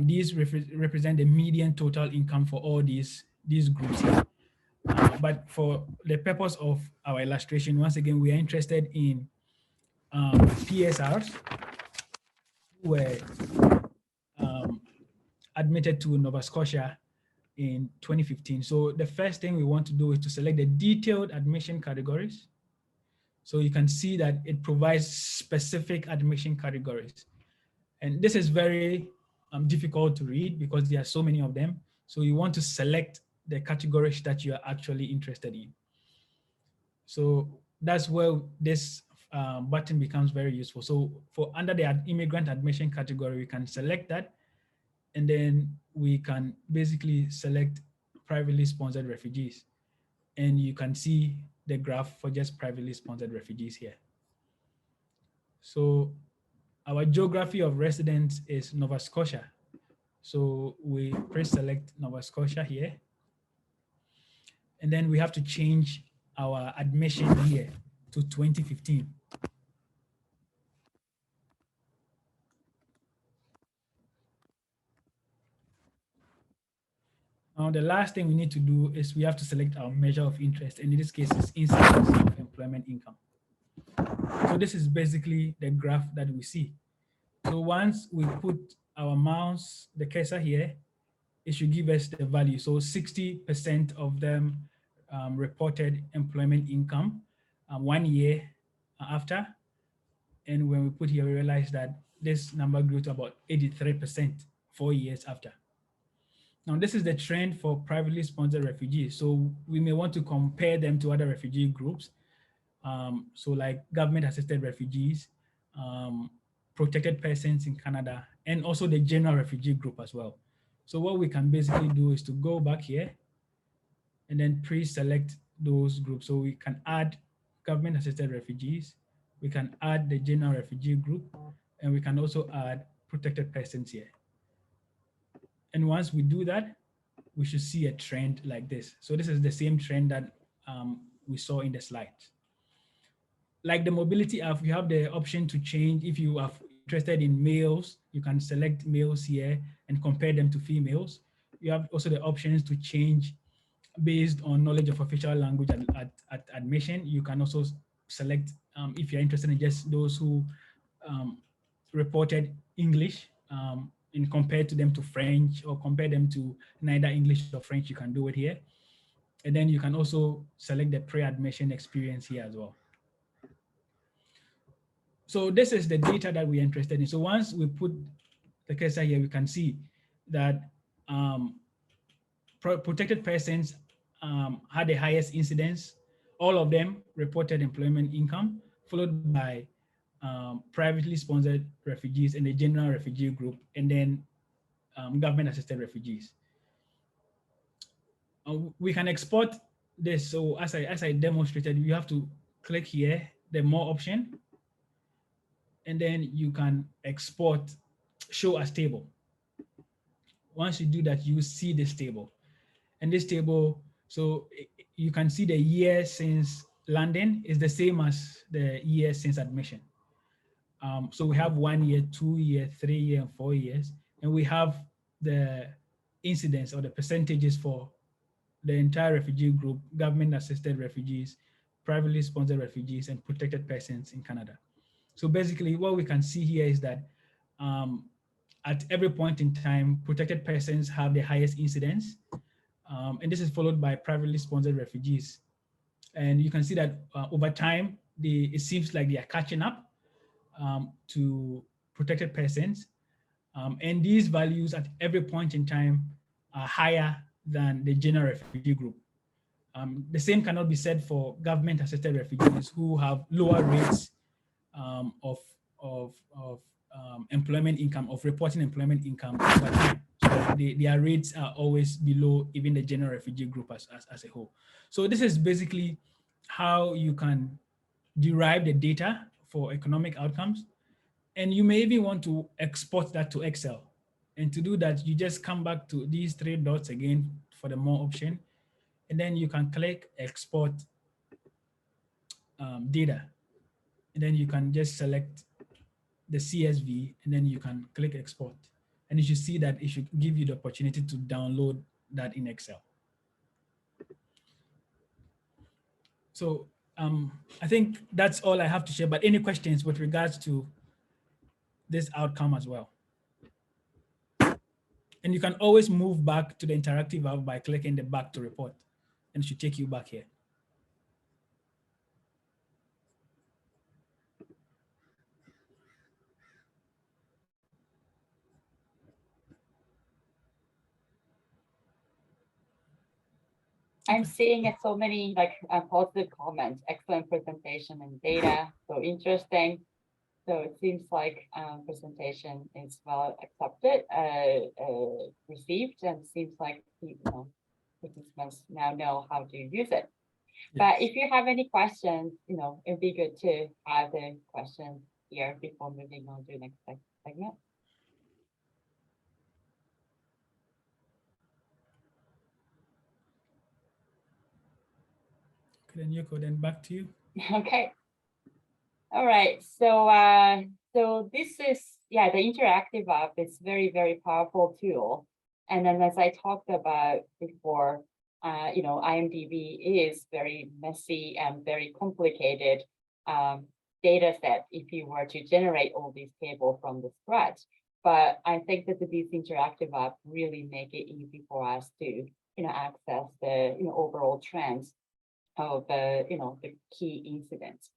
These represent the median total income for all these groups here. But for the purpose of our illustration, once again, we are interested in PSRs who were admitted to Nova Scotia in 2015. So the first thing we want to do is to select the detailed admission categories. So you can see that it provides specific admission categories. And this is very difficult to read because there are so many of them. So you want to select the categories that you are actually interested in. So that's where this button becomes very useful. So for under the immigrant admission category, we can select that. And then we can basically select privately sponsored refugees. And you can see the graph for just privately sponsored refugees here. So our geography of residence is Nova Scotia. So we press select Nova Scotia here. And then we have to change our admission here to 2015. Now, the last thing we need to do is we have to select our measure of interest. And in this case, it's incidence of employment income. So this is basically the graph that we see. So once we put our mouse, the cursor here, it should give us the value. So 60% of them reported employment income 1 year after. And when we put here, we realize that this number grew to about 83% 4 years after. Now, this is the trend for privately sponsored refugees. So we may want to compare them to other refugee groups. So like government-assisted refugees, protected persons in Canada, and also the general refugee group as well. So what we can basically do is to go back here and then pre-select those groups. So we can add government-assisted refugees, we can add the general refugee group, and we can also add protected persons here. And once we do that, we should see a trend like this. So this is the same trend that we saw in the slides. Like the mobility app, you have the option to change. If you are interested in males, you can select males here and compare them to females. You have also the options to change based on knowledge of official language at admission. You can also select if you're interested in just those who reported English and compare to them to French, or compare them to neither English or French, you can do it here. And then you can also select the pre-admission experience here as well. So this is the data that we're interested in. So once we put the cursor here, we can see that protected persons had the highest incidence. All of them reported employment income, followed by privately sponsored refugees and the general refugee group, and then government-assisted refugees. We can export this. So as I demonstrated, you have to click here, the more option, and then you can export, show as table. Once you do that, you see this table. And this table, so you can see the year since landing is the same as the year since admission. So we have 1 year, 2 year, 3 year, and 4 years. And we have the incidence or the percentages for the entire refugee group, government-assisted refugees, privately sponsored refugees, and protected persons in Canada. So basically what we can see here is that at every point in time, protected persons have the highest incidence. And this is followed by privately sponsored refugees. And you can see that over time, it seems like they are catching up to protected persons. And these values at every point in time are higher than the general refugee group. The same cannot be said for government-assisted refugees who have lower rates of employment income, of reporting employment income over time. So their rates are always below even the general refugee group as a whole. So this is basically how you can derive the data for economic outcomes. And you may even want to export that to Excel. And to do that, you just come back to these 3 dots again for the more option. And then you can click export data. and then you can just select the CSV, and then you can click export. And you should see that it should give you the opportunity to download that in Excel. So I think that's all I have to share, but any questions with regards to this outcome as well? And you can always move back to the interactive app by clicking the back to report, and it should take you back here. I'm seeing so many like positive comments, excellent presentation and data, so interesting. So it seems like presentation is well accepted, received, and seems like participants now know how to use it. Yes. But if you have any questions, it'd be good to have the questions here before moving on to the next segment. Okay, then Yoko, then back to you. Okay. All right. So so this is the interactive app is very, very powerful tool. And then as I talked about before, IMDB is very messy and very complicated data set if you were to generate all these tables from the scratch. But I think that this interactive app really make it easy for us to access the overall trends of the key incidents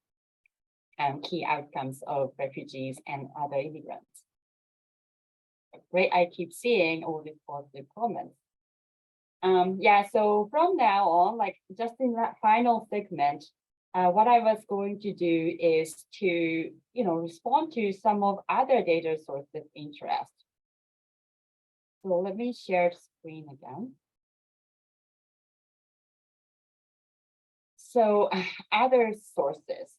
and key outcomes of refugees and other immigrants. Great, I keep seeing all these positive comments. So from now on, like just in that final segment, what I was going to do is to respond to some of other data sources interest. So let me share screen again. So other sources.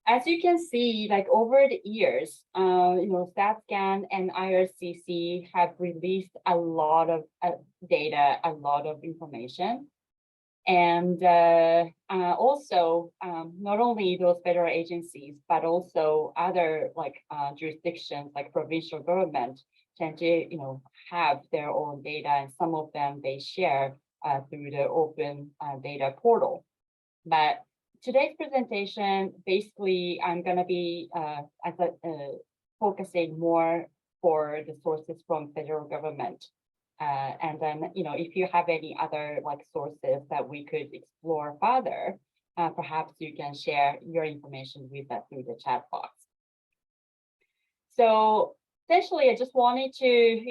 As you can see, like over the years, StatScan and IRCC have released a lot of data, a lot of information. And also, not only those federal agencies, but also other like jurisdictions like provincial government tend to have their own data, and some of them they share through the open data portal. But today's presentation, basically, I'm going to be focusing more for the sources from federal government. And then, if you have any other like sources that we could explore further, perhaps you can share your information with us through the chat box. So essentially, I just wanted to,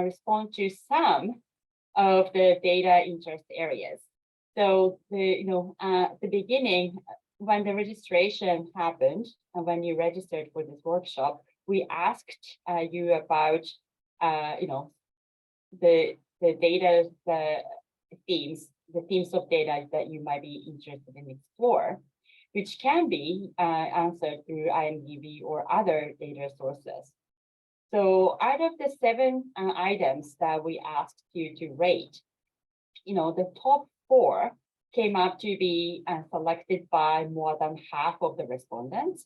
respond to some of the data interest areas. So at the beginning, when the registration happened, and when you registered for this workshop, we asked you about, the data, the themes of data that you might be interested in explore, which can be answered through IMDB or other data sources. So out of the 7 items that we asked you to rate, the top 4 came up to be selected by more than half of the respondents.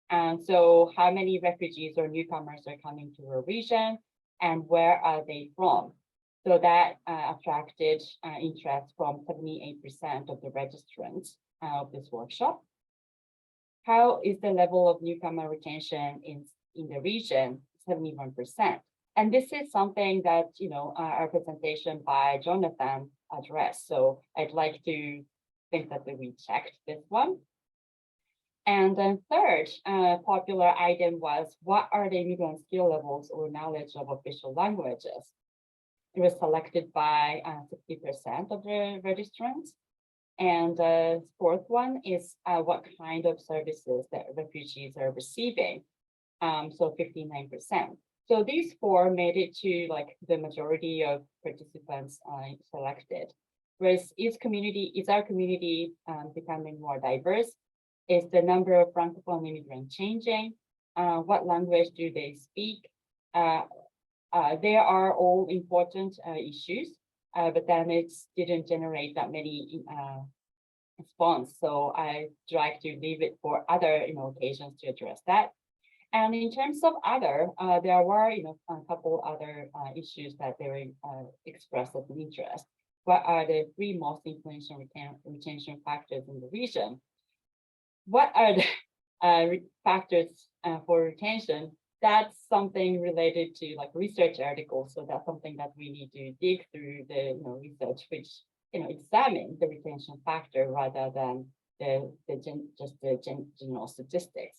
And so how many refugees or newcomers are coming to a region and where are they from? So that attracted interest from 78% of the registrants of this workshop. How is the level of newcomer retention in the region? 71%. And this is something that, our presentation by Jonathan addressed. So I'd like to think that we checked this one. And then third popular item was, what are the immigrant skill levels or knowledge of official languages? It was selected by 60% of the registrants. And the fourth one is what kind of services that refugees are receiving. So 59%. So these 4 made it to like the majority of participants selected. Whereas is our community becoming more diverse? Is the number of Francophone immigrants changing? What language do they speak? They are all important issues, but then it didn't generate that many response. So I try to leave it for other occasions to address that. And in terms of other, there were a couple other issues that they were expressed as an interest. What are the three most influential retention factors in the region? What are the factors for retention? That's something related to like research articles. So that's something that we need to dig through the research, which examine the retention factor rather than just the general statistics.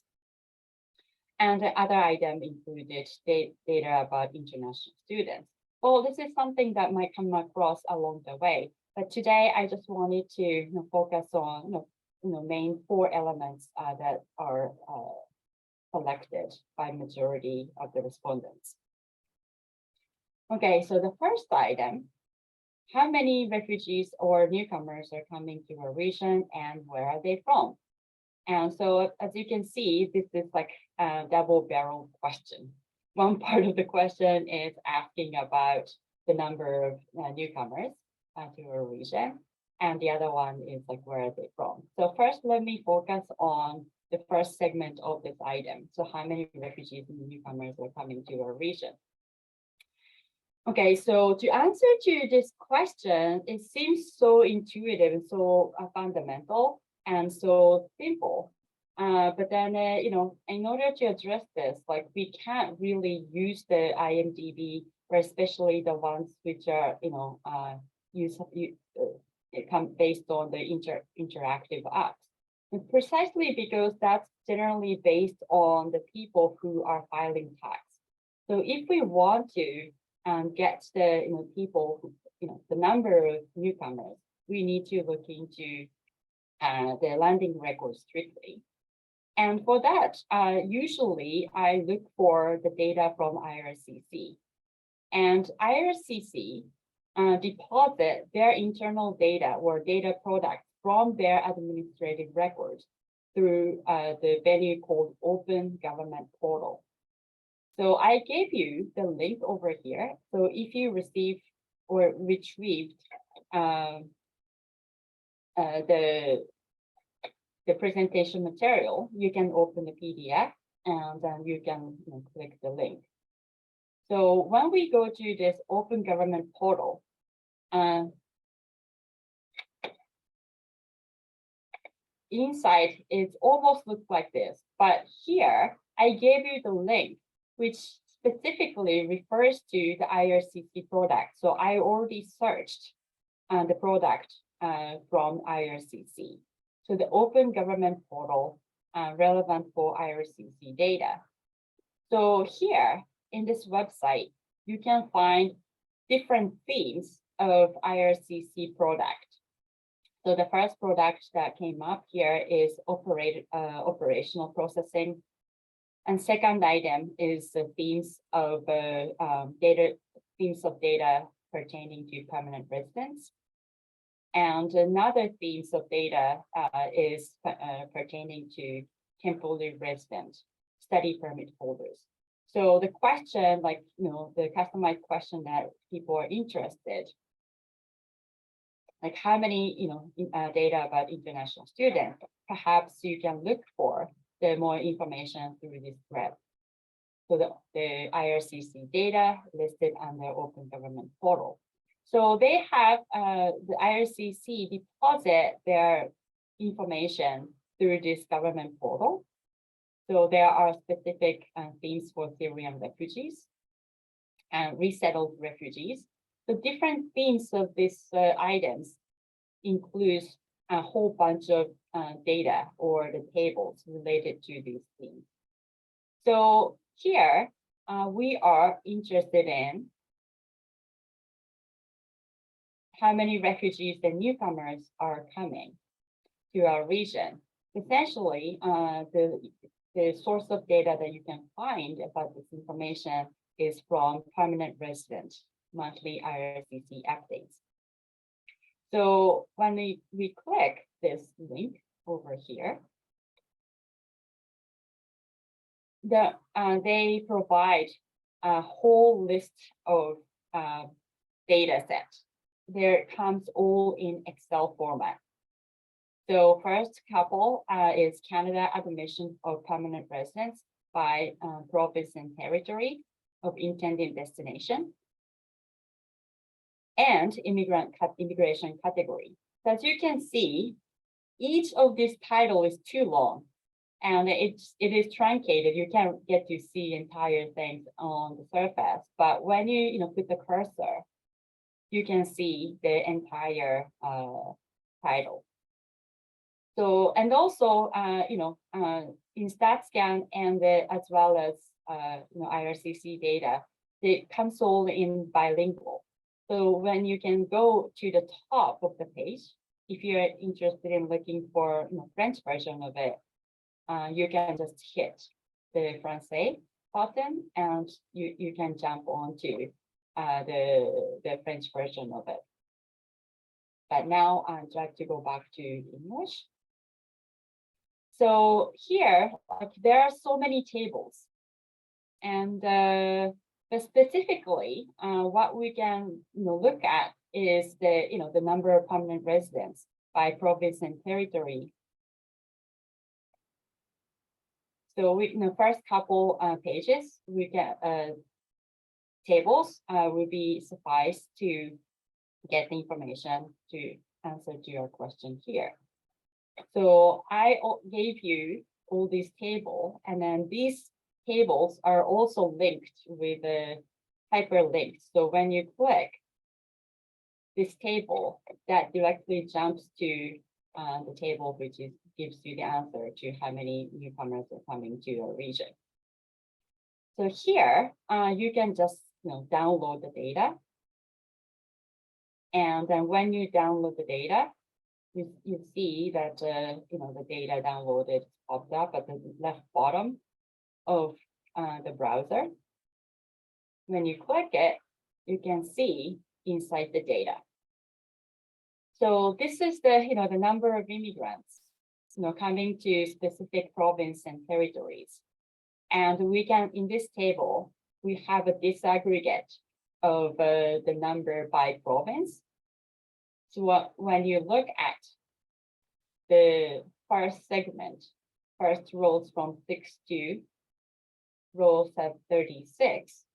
And the other item included data about international students. Well, this is something that might come across along the way, but today I just wanted to focus on main four elements that are collected by majority of the respondents. Okay, so the first item, how many refugees or newcomers are coming to our region and where are they from? And so as you can see, this is like a double-barrel question. One part of the question is asking about the number of newcomers to our region, and the other one is like, where are they from? So first, let me focus on the first segment of this item. So how many refugees and newcomers are coming to our region? Okay, so to answer to this question, it seems so intuitive and so fundamental and so simple. But then, in order to address this, like we can't really use the IMDB, or especially the ones which are, come based on the interactive apps. And precisely because that's generally based on the people who are filing tax. So if we want to get the people who, the number of newcomers, we need to look into the landing records strictly. And for that, usually I look for the data from IRCC. And IRCC deposit their internal data or data products from their administrative records through the venue called Open Government Portal. So I gave you the link over here. So if you received or retrieved the presentation material, you can open the PDF and then you can click the link. So when we go to this Open Government Portal, inside it almost looks like this, but here I gave you the link, which specifically refers to the IRCC product. So I already searched the product from IRCC. So the Open Government Portal relevant for IRCC data. So here in this website, you can find different themes of IRCC product. So the first product that came up here is operational processing. And second item is the themes of data pertaining to permanent residents. And another themes of data is pertaining to temporary resident study permit holders. So the question, the customized question that people are interested, like how many, data about international students, perhaps you can look for the more information through this thread. So the IRCC data listed under Open Government Portal. So they have the IRCC deposit their information through this government portal. So there are specific themes for Syrian refugees and resettled refugees. The different themes of these items includes a whole bunch of data or the tables related to these themes. So here we are interested in how many refugees and newcomers are coming to our region. Essentially, the source of data that you can find about this information is from permanent resident monthly IRCC updates. So when we click this link over here, they provide a whole list of data sets. There comes all in Excel format. So first couple is Canada admission of permanent residents by province and territory of intended destination, and immigration category. So as you can see, each of these title is too long, and it is truncated. You can't get to see entire things on the surface, but when you put the cursor, you can see the entire title. So, and also, in StatScan and as well as IRCC data, it comes all in bilingual. So when you can go to the top of the page, if you're interested in looking for French version of it, you can just hit the Francais button and you can jump onto the French version of it. But now I'd like to go back to English. So here, there are so many tables, and but specifically, what we can look at is the number of permanent residents by province and territory. So in the first couple pages, we get tables will be suffice to get the information to answer to your question here. So I gave you all these tables, and then these tables are also linked with a hyperlink. So when you click this table, that directly jumps to the table, which gives you the answer to how many newcomers are coming to your region. So here, you can just download the data. And then when you download the data, you see that the data downloaded popped up at the left bottom of the browser. When you click it, you can see inside the data. So this is the the number of immigrants coming to specific province and territories. And we can, in this table, we have a disaggregate of the number by province. So when you look at the first segment, first rows from 6 to rows of 36,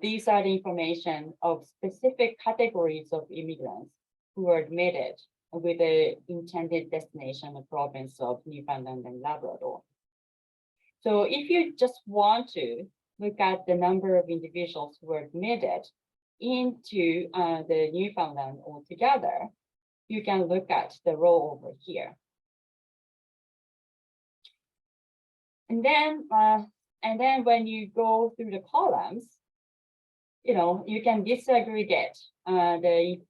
these are the information of specific categories of immigrants who are admitted with the intended destination of province of Newfoundland and Labrador. So if you just want to look at the number of individuals who were admitted into the Newfoundland altogether, you can look at the row over here. And then when you go through the columns, you can disaggregate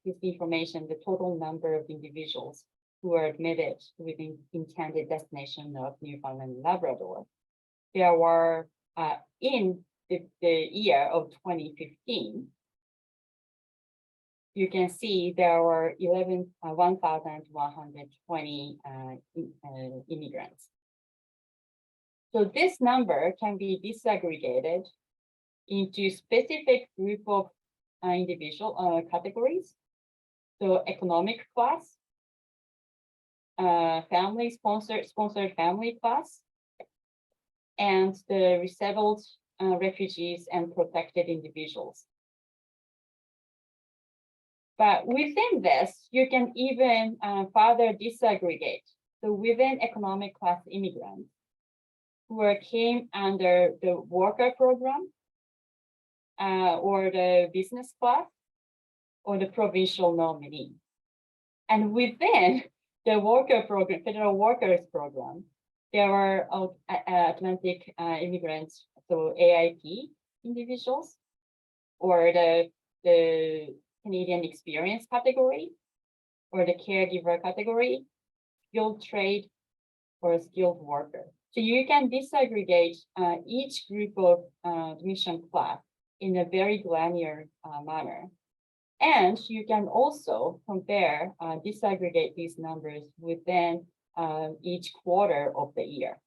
this information, the total number of individuals who are admitted within intended destination of Newfoundland and Labrador. There were in the year of 2015, you can see there were 1,120 immigrants. So this number can be disaggregated into specific group of individual categories. So economic class, family sponsored family class, and the resettled refugees and protected individuals. But within this, you can even further disaggregate. So within economic class immigrants who came under the worker program, or the business class, or the provincial nominee. And within the worker program, federal workers program, there are Atlantic immigrants, so AIP individuals, or the Canadian experience category, or the caregiver category, skilled trade, or a skilled worker. So you can disaggregate each group of admission class in a very granular manner. And you can also compare, disaggregate these numbers within each quarter of the year.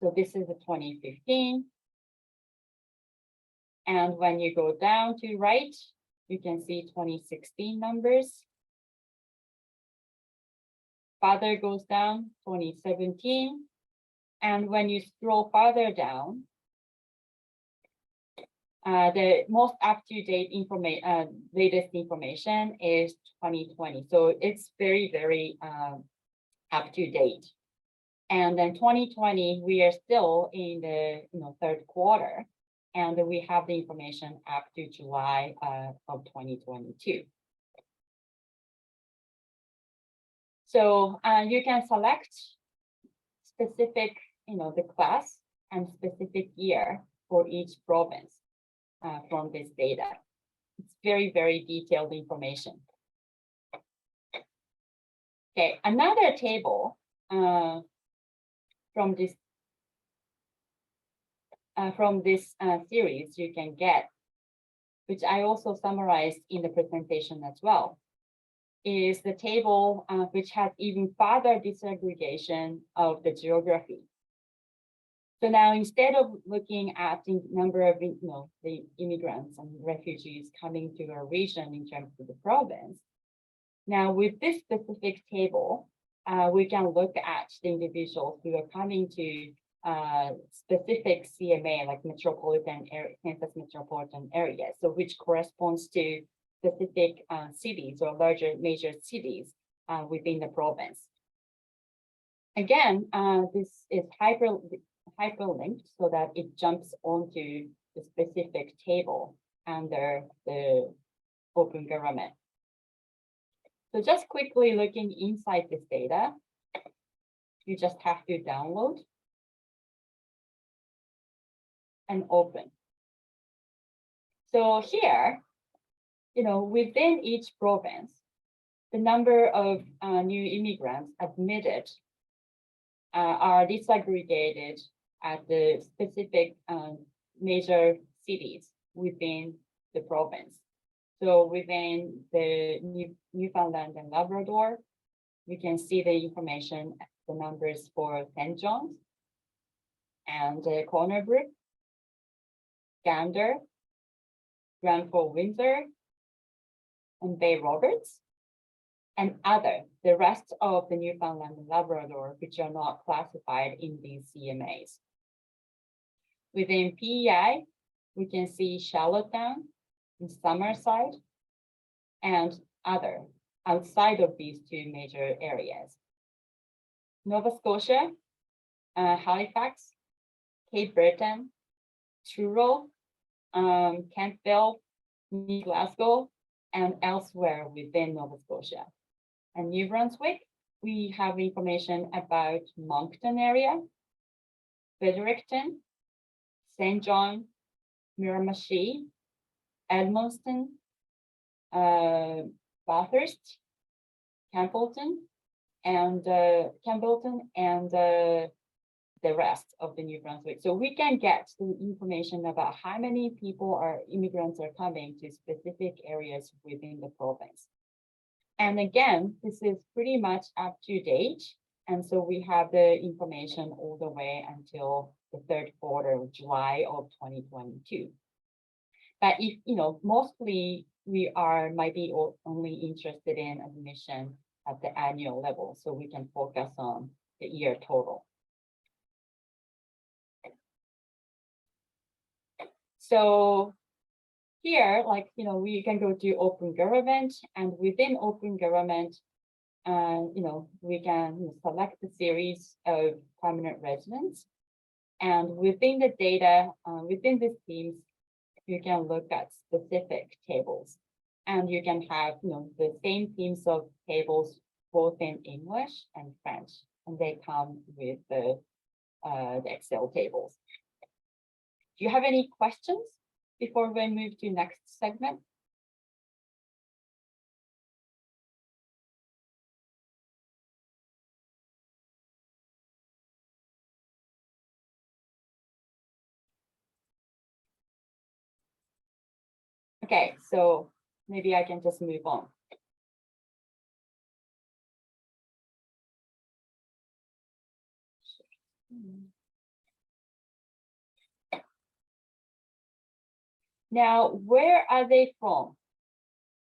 So this is the 2015. And when you go down to right, you can see 2016 numbers. farther goes down, 2017. And when you scroll farther down, the most up-to-date latest information is 2020. So it's very, very up-to-date. And then 2020, we are still in the third quarter, and we have the information up to July of 2022. So you can select specific, the class and specific year for each province from this data. It's very, very detailed information. Okay, another table from this series you can get, which I also summarized in the presentation as well, is the table which has even further disaggregation of the geography. So now, instead of looking at the number of the immigrants and refugees coming to a region in terms of the province, now with this specific table, we can look at the individuals who are coming to specific CMA, like metropolitan area, census metropolitan areas, so which corresponds to specific cities or larger major cities within the province. Again, this is hyperlinked so that it jumps onto the specific table under the open government. So just quickly looking inside this data, you just have to download and open. So here, within each province, the number of new immigrants admitted are disaggregated at the specific major cities within the province. So within the Newfoundland and Labrador, we can see the information, the numbers for St. John's and Corner Brook, Gander, Grand Fort Windsor, and Bay Roberts, and the rest of the Newfoundland and Labrador, which are not classified in these CMAs. Within PEI, we can see Charlottetown and Summerside, and other outside of these two major areas. Nova Scotia, Halifax, Cape Breton, Truro, Kentville, New Glasgow, and elsewhere within Nova Scotia. And New Brunswick, we have information about Moncton area, Fredericton, St. John, Miramichi, Edmundston, Bathurst, Campbellton, and the rest of the New Brunswick. So we can get the information about how many immigrants are coming to specific areas within the province. And again, this is pretty much up to date. And so we have the information all the way until the third quarter of July of 2022. But if, mostly we might be only interested in admission at the annual level, so we can focus on the year total. So here, we can go to open government, and within open government, we can select the series of permanent residents. And within the data, within these teams, you can look at specific tables. And you can have the same teams of tables both in English and French, and they come with the Excel tables. Do you have any questions before we move to next segment? Okay, so maybe I can just move on. Now, where are they from?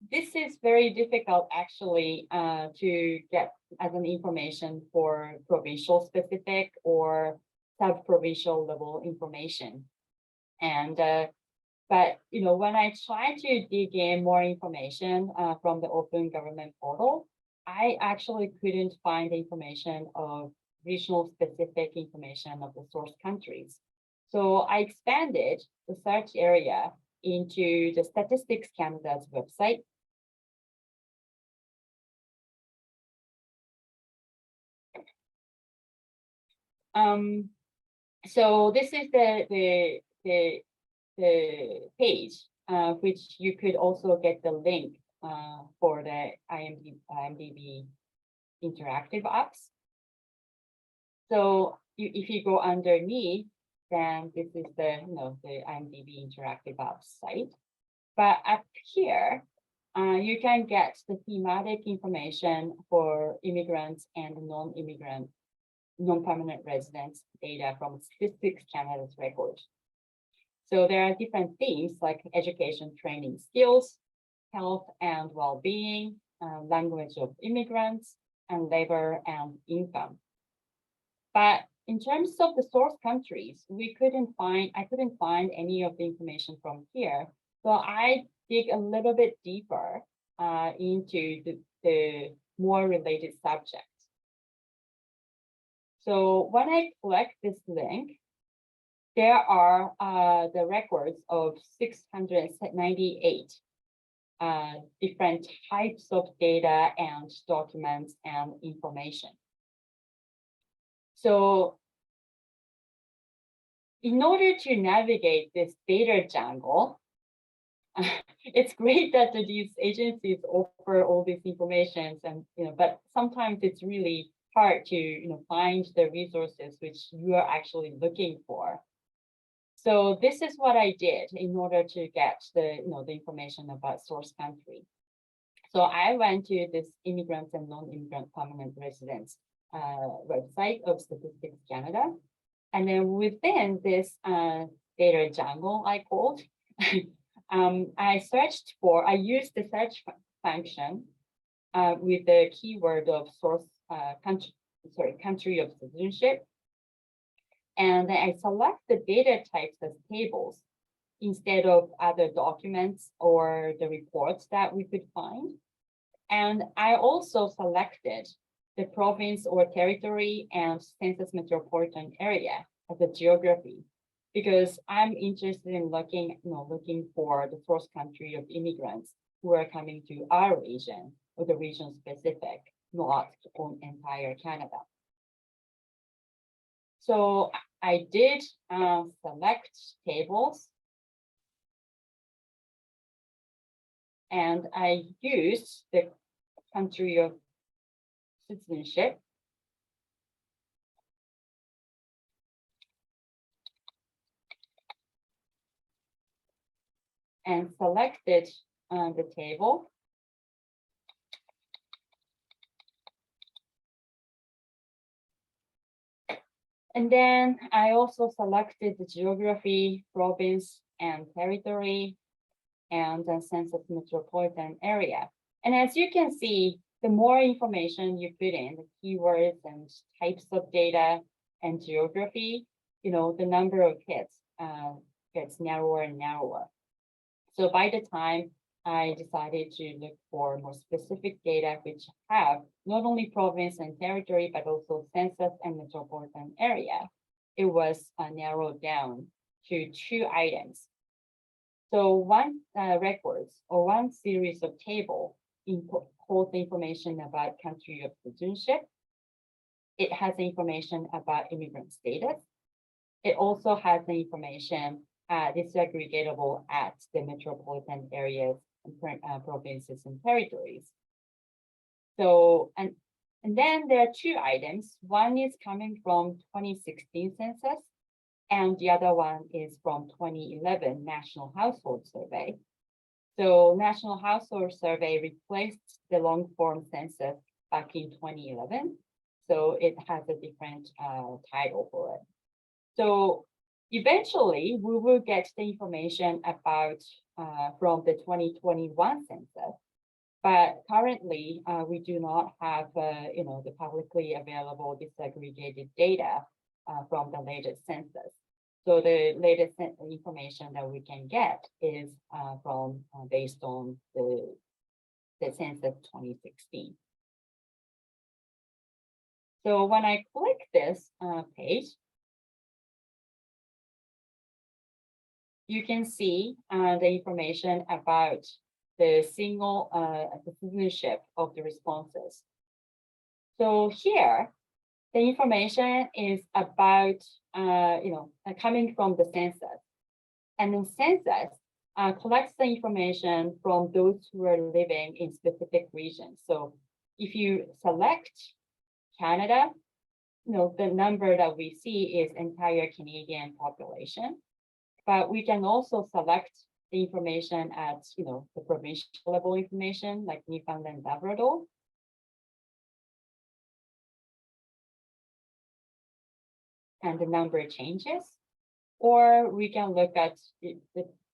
this is very difficult actually to get as an information for provincial specific or sub-provincial level information. And but when I try to dig in more information from the Open Government Portal, I actually couldn't find information of regional specific information of the source countries. So I expanded the search area into the Statistics Canada's website. So this is the page, which you could also get the link for the IMDB interactive apps. So if you go underneath, then this is the the IMDB interactive apps site. But up here, you can get the thematic information for immigrants and non-immigrant, non-permanent residents data from Statistics Canada's record. So there are different themes like education, training, skills, health and well-being, language of immigrants, and labor and income. But in terms of the source countries, I couldn't find any of the information from here. So I dig a little bit deeper into the more related subjects. So when I click this link, there are the records of 698 different types of data and documents and information. So in order to navigate this data jungle, it's great that these agencies offer all these information, and but sometimes it's really hard to find the resources which you are actually looking for. So this is what I did in order to get the the information about source country. So I went to this immigrants and non-immigrant permanent residents website of Statistics Canada, and then within this data jungle I called, I used the search function with the keyword of source country of citizenship. And I select the data types as tables instead of other documents or the reports that we could find. And I also selected the province or territory and census metropolitan area as a geography, because I'm interested in looking for the source country of immigrants who are coming to our region or the region specific, not on entire Canada. So I did select tables, and I used the country of citizenship. And selected the table. And then I also selected the geography, province and territory, and the census metropolitan area. And as you can see, the more information you put in, the keywords and types of data and geography, the number of hits gets narrower and narrower. So by the time I decided to look for more specific data which have not only province and territory, but also census and metropolitan area, it was narrowed down to 2 items. So one records or one series of table holds information about country of citizenship. It has information about immigrant status. It also has the information disaggregatable at the metropolitan areas and provinces and territories. So, and then there are 2 items. One is coming from 2016 census, and the other one is from 2011 National Household Survey. So National Household Survey replaced the long form census back in 2011. So it has a different title for it. So eventually we will get the information about from the 2021 census, But currently, we do not have, the publicly available disaggregated data from the latest census. So the latest information that we can get is from based on the census 2016. So when I click this page, you can see the information about the single the citizenship of the responses. So here, the information is about coming from the census, and the census collects the information from those who are living in specific regions. So if you select Canada, the number that we see is entire Canadian population, but we can also select the information at the provincial level information like Newfoundland, Labrador. And the number changes, or we can look at the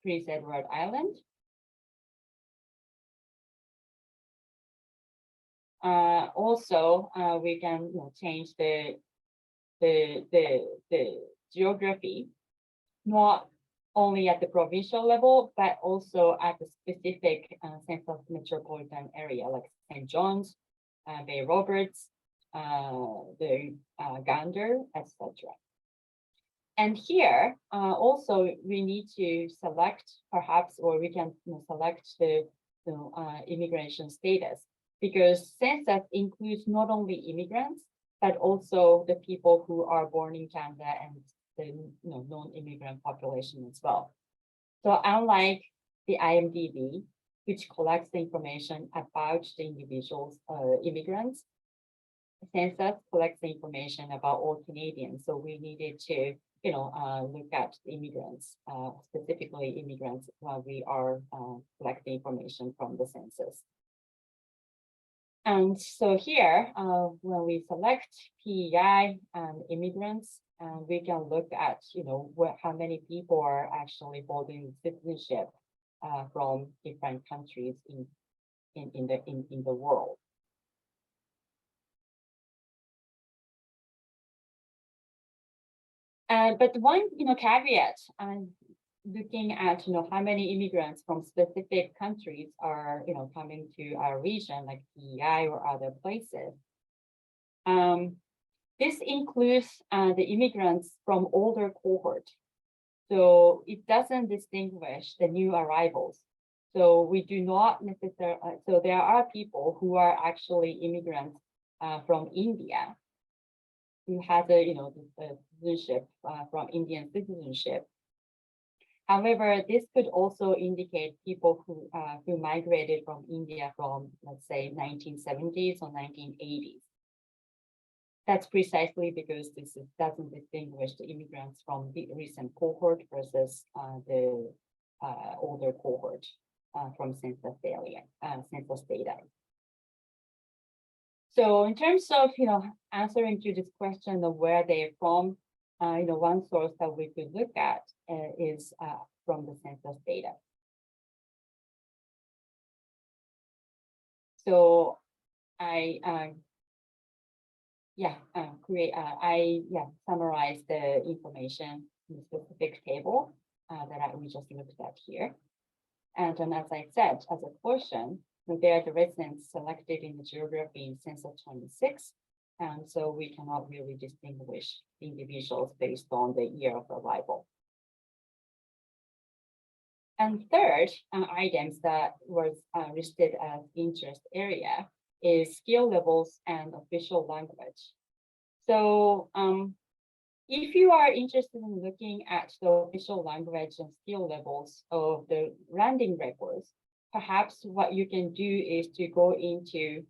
Prince Edward Island. Also, we can change the geography, not only at the provincial level, but also at the specific census metropolitan area, like St. John's, Bay Roberts, the Gander, etc. And here also we need to select perhaps, or we can select the immigration status, because census includes not only immigrants but also the people who are born in Canada and the non-immigrant population as well. So unlike the IMDB, which collects the information about the individuals, immigrants, census collects the information about all Canadians. So we needed to, look at the immigrants, specifically immigrants, while we are collecting information from the census. And so here, when we select PEI and immigrants, we can look at, how many people are actually holding citizenship from different countries in the world. But one, caveat, looking at, how many immigrants from specific countries are, coming to our region, like PEI or other places. This includes the immigrants from older cohort. So it doesn't distinguish the new arrivals. So we do not necessarily, so there are people who are actually immigrants from India, who has a, the citizenship from Indian citizenship. However, this could also indicate people who migrated from India from, let's say, 1970s or 1980s. That's precisely because this doesn't distinguish the immigrants from the recent cohort versus the older cohort from census data. So in terms of, answering to this question of where they're from, one source that we could look at is from the census data. So I summarize the information in the specific table that we just looked at here. And then, as I said, as a portion, they are the residents selected in the geography in census 26. And so we cannot really distinguish individuals based on the year of arrival. And third items that was listed as interest area is skill levels and official language. So if you are interested in looking at the official language and skill levels of the landing records, perhaps what you can do is to go into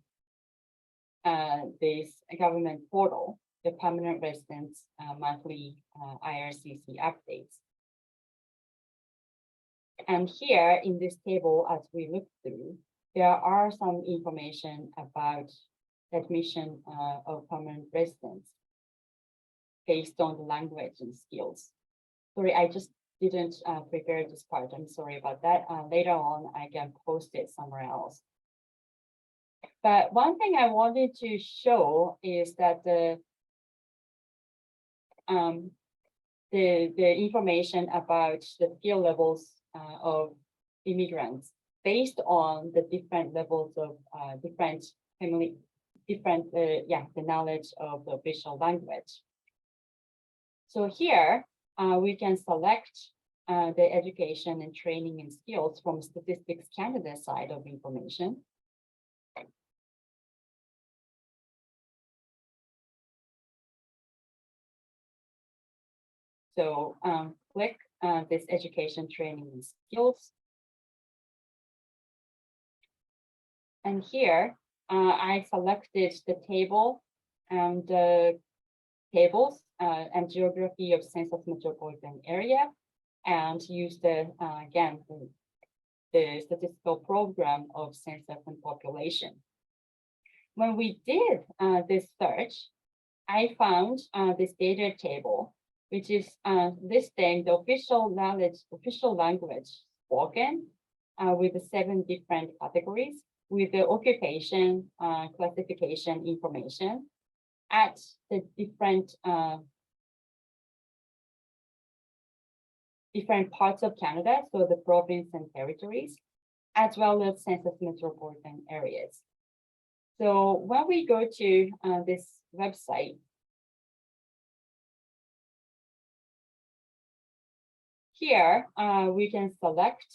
this government portal, the permanent residents monthly IRCC updates. And here in this table, as we look through, there are some information about admission of permanent residents based on the language and skills. Sorry, I just didn't prepare this part. I'm sorry about that. Later on, I can post it somewhere else. But one thing I wanted to show is that the information about the skill levels of immigrants based on the different levels of the knowledge of the official language. So here we can select the education and training and skills from Statistics Canada side of information. So click this education, training, and skills. And here I selected the table and tables and geography of census metropolitan area, and use the again the statistical program of census and population. When we did this search, I found this data table, which is listing the official language spoken with the 7 different categories, with the occupation classification information at the different parts of Canada, so the province and territories, as well as census metropolitan areas. So when we go to this website, here we can select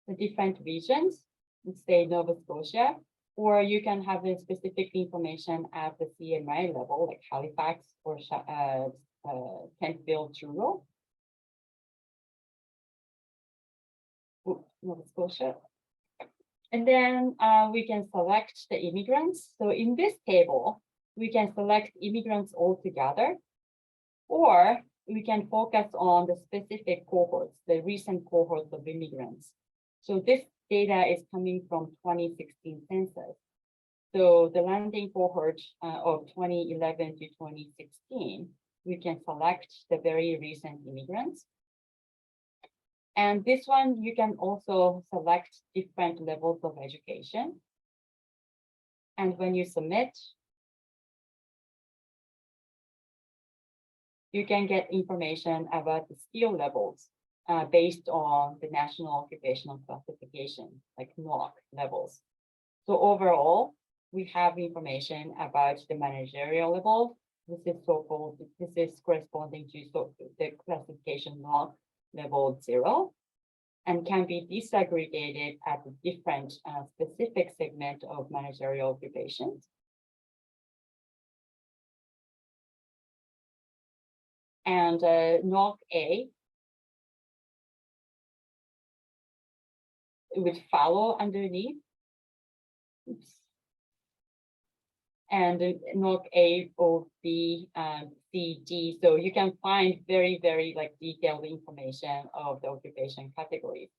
the different regions, let's say Nova Scotia, or you can have the specific information at the CMI level, like Halifax or Kentville, Truro. Nova Scotia. And then we can select the immigrants. So in this table, we can select immigrants altogether, or we can focus on the specific cohorts, the recent cohorts of immigrants. So this data is coming from 2016 census. So the landing cohort of 2011 to 2016, we can select the very recent immigrants. And this one, you can also select different levels of education. And when you submit, you can get information about the skill levels based on the National Occupational Classification, like NOC levels. So overall, we have information about the managerial level. This is corresponding to the classification NOC level 0, and can be disaggregated at a different specific segment of managerial occupations. And NOC A would follow underneath. Oops. And NOC A or B, C, D. So you can find very, very like detailed information of the occupation categories.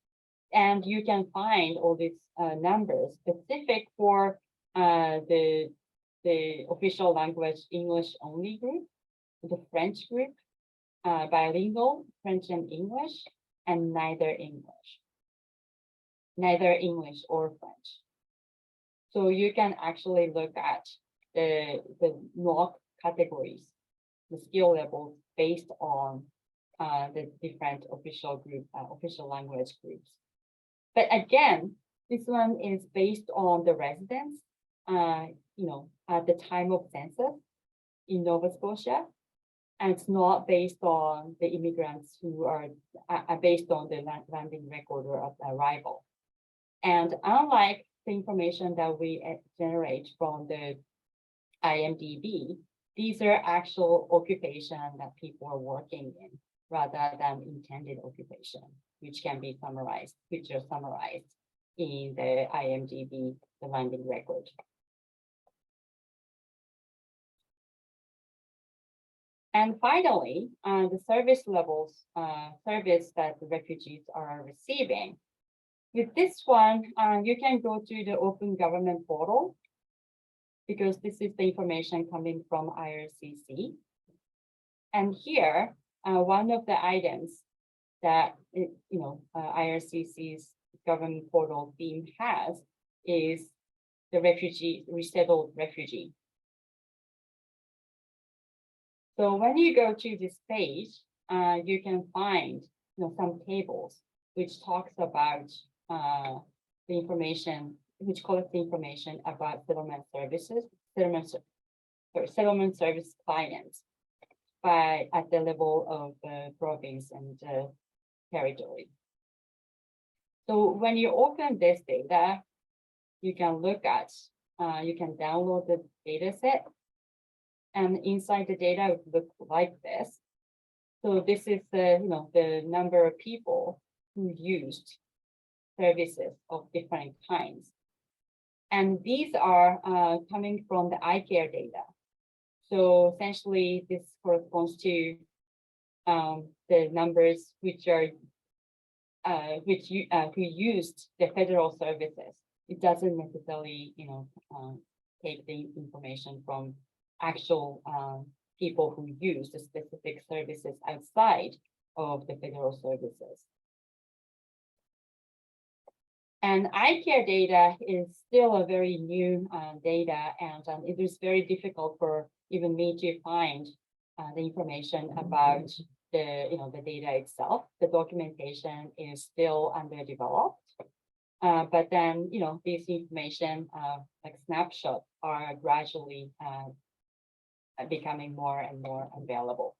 And you can find all these numbers specific for the official language English only group, the French group, bilingual, French and English, and neither English or French. So you can actually look at the NOC categories, the skill levels based on the different official language groups. But again, this one is based on the residents, at the time of census in Nova Scotia, and it's not based on the immigrants who are based on the landing record or arrival. And unlike the information that we generate from the IMDB, these are actual occupation that people are working in rather than intended occupation, which can be summarized, which are summarized in the IMDB, the landing record. And finally, the service levels, service that the refugees are receiving. With this one, you can go to the Open Government Portal, because this is the information coming from IRCC. And here, one of the items that IRCC's government portal theme has is the refugee, resettled refugee. So when you go to this page, you can find some tables which talks about the information, which collects the information about settlement services, settlement service clients at the level of the province and territory. So when you open this data, you can look at, you can download the data set, and inside the data it looks like this. So this is the, the number of people who used services of different kinds. And these are coming from the iCare data. So essentially this corresponds to the numbers which are who used the federal services. It doesn't necessarily, take the information from actual people who use the specific services outside of the federal services. And iCare data is still a very new data, and it is very difficult for even me to find the information about the data itself. The documentation is still underdeveloped, but then these information like snapshots are gradually becoming more and more available.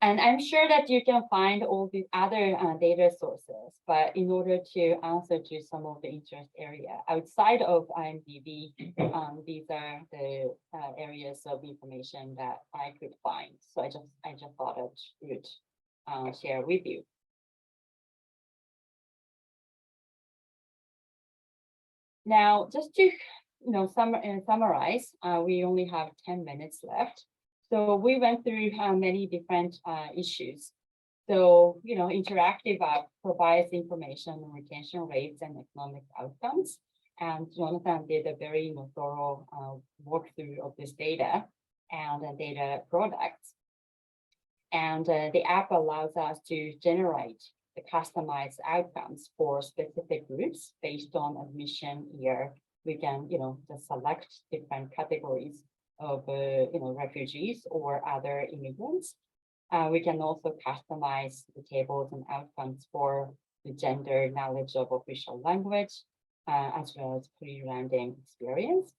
And I'm sure that you can find all these other data sources, but in order to answer to some of the interest area outside of IMDB, these are the areas of information that I could find. So I just thought I would share with you. Now, just to summarize, we only have 10 minutes left. So we went through many different issues. So, interactive app provides information on retention rates and economic outcomes. And Jonathan did a very thorough walkthrough of this data and data products. And the app allows us to generate the customized outcomes for specific groups based on admission year. We can, just select different categories of refugees or other immigrants. We can also customize the tables and outcomes for the gender, knowledge of official language, as well as pre-landing experience.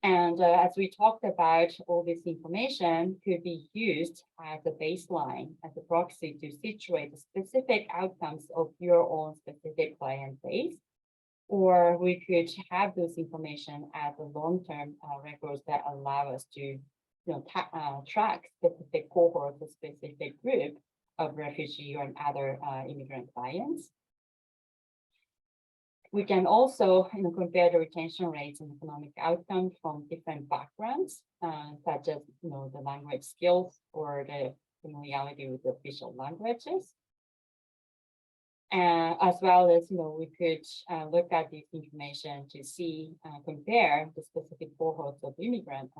And as we talked about, all this information could be used as a baseline, as a proxy to situate the specific outcomes of your own specific client base. Or we could have those information as a long-term records that allow us to track specific cohorts, a specific group of refugee or other immigrant clients. We can also compare the retention rates and economic outcomes from different backgrounds, such as the language skills or the familiarity with the official languages. As well as, we could look at this information to see, compare the specific cohorts of immigrants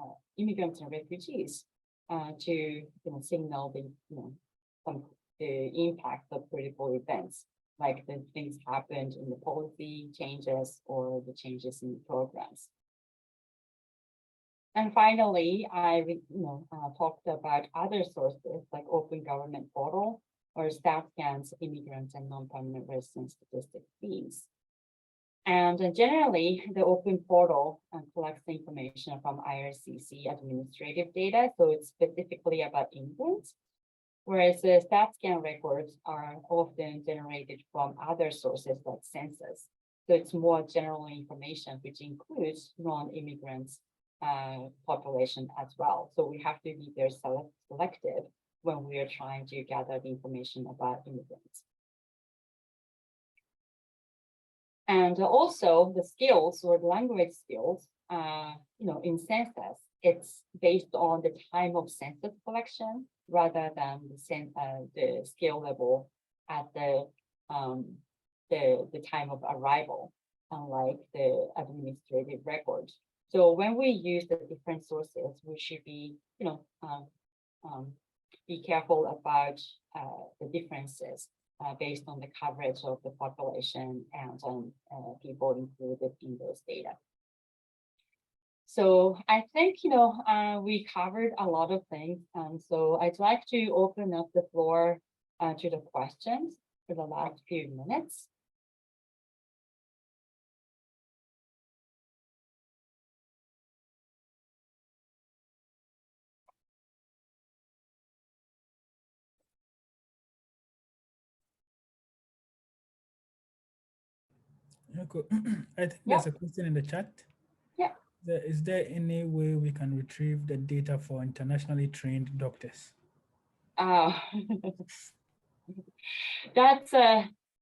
and refugees to signal the impact of critical events, like the things happened in the policy changes or the changes in the programs. And finally, I talked about other sources like Open Government Portal or StatScan's immigrants and non-permanent resident statistics feeds. And generally, the open portal collects the information from IRCC administrative data, so it's specifically about immigrants, whereas the StatScan records are often generated from other sources like census. So it's more general information, which includes non-immigrants population as well. So we have to be very selective when we are trying to gather the information about immigrants. And also the skills or the language skills, in census, it's based on the time of census collection rather than the skill level at the time of arrival, unlike the administrative records. So when we use the different sources, we should be, be careful about the differences based on the coverage of the population and people included in those data. So I think, we covered a lot of things. So I'd like to open up the floor to the questions for the last few minutes. Yoko, I think there's a question in the chat. Yeah. Is there any way we can retrieve the data for internationally trained doctors? That's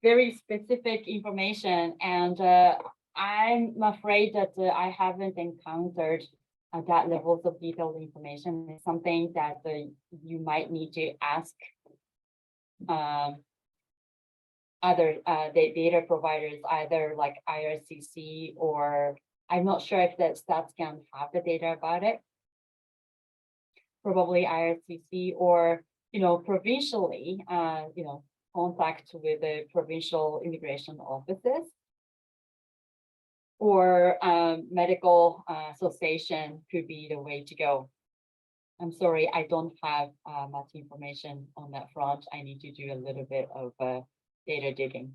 very specific information, and I'm afraid that I haven't encountered that levels of detailed information. It's something that you might need to ask other data providers, either like IRCC, or I'm not sure if that stats can have the data about it. Probably IRCC, or provincially, contact with the provincial immigration offices, or medical association could be the way to go. I'm sorry, I don't have much information on that front. I need to do a little bit of data digging.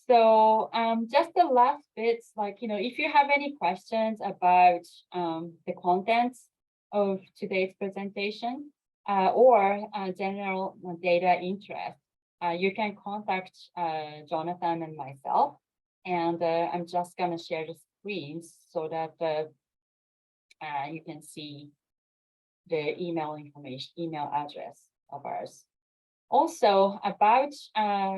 So just the last bits, like, if you have any questions about the contents of today's presentation or general data interest, you can contact Jonathan and myself. And I'm just going to share the screens so that you can see the email information, email address of ours. Also, about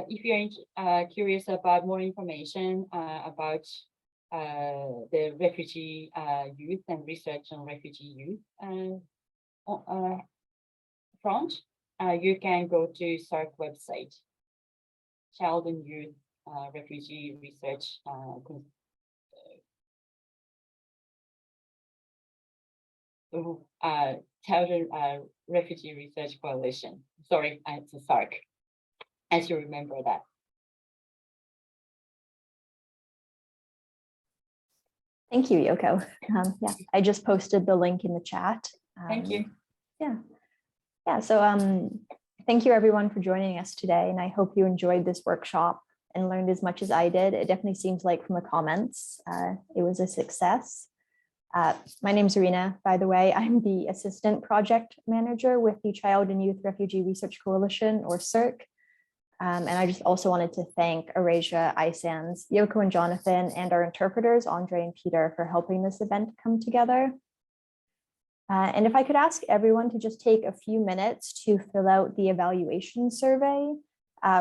if you're curious about more information about the refugee youth and research on refugee youth front, you can go to CYRRC website, Child and Youth Refugee Research Child and Refugee Research Coalition. Sorry, it's a CYRRC, as you remember that. Thank you, Yoko. Yeah, I just posted the link in the chat. Thank you. Yeah, so thank you everyone for joining us today, and I hope you enjoyed this workshop and learned as much as I did. It definitely seems like from the comments, it was a success. My name's Irina, by the way. I'm the Assistant Project Manager with the Child and Youth Refugee Research Coalition, or CYRRC. And I just also wanted to thank ARAISA, ISANS, Yoko and Jonathan, and our interpreters, Andre and Peter, for helping this event come together. And if I could ask everyone to just take a few minutes to fill out the evaluation survey.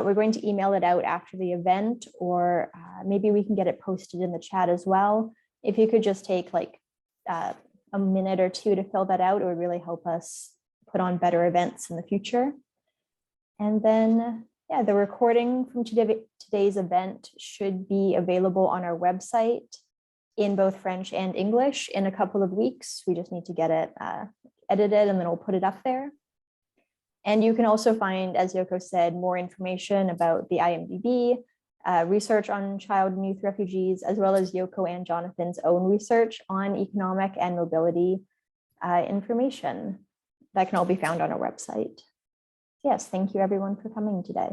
We're going to email it out after the event, or maybe we can get it posted in the chat as well. If you could just take like a minute or two to fill that out, it would really help us put on better events in the future. And then, yeah, the recording from today's event should be available on our website in both French and English in a couple of weeks. We just need to get it edited, and then we'll put it up there. And you can also find, as Yoko said, more information about the IMDB, research on child and youth refugees, as well as Yoko and Jonathan's own research on economic and mobility information. That can all be found on our website. Yes, thank you everyone for coming today.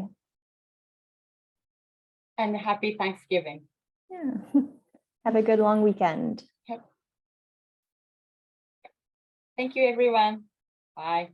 And happy Thanksgiving. Yeah. Have a good long weekend. Thank you, everyone. Bye.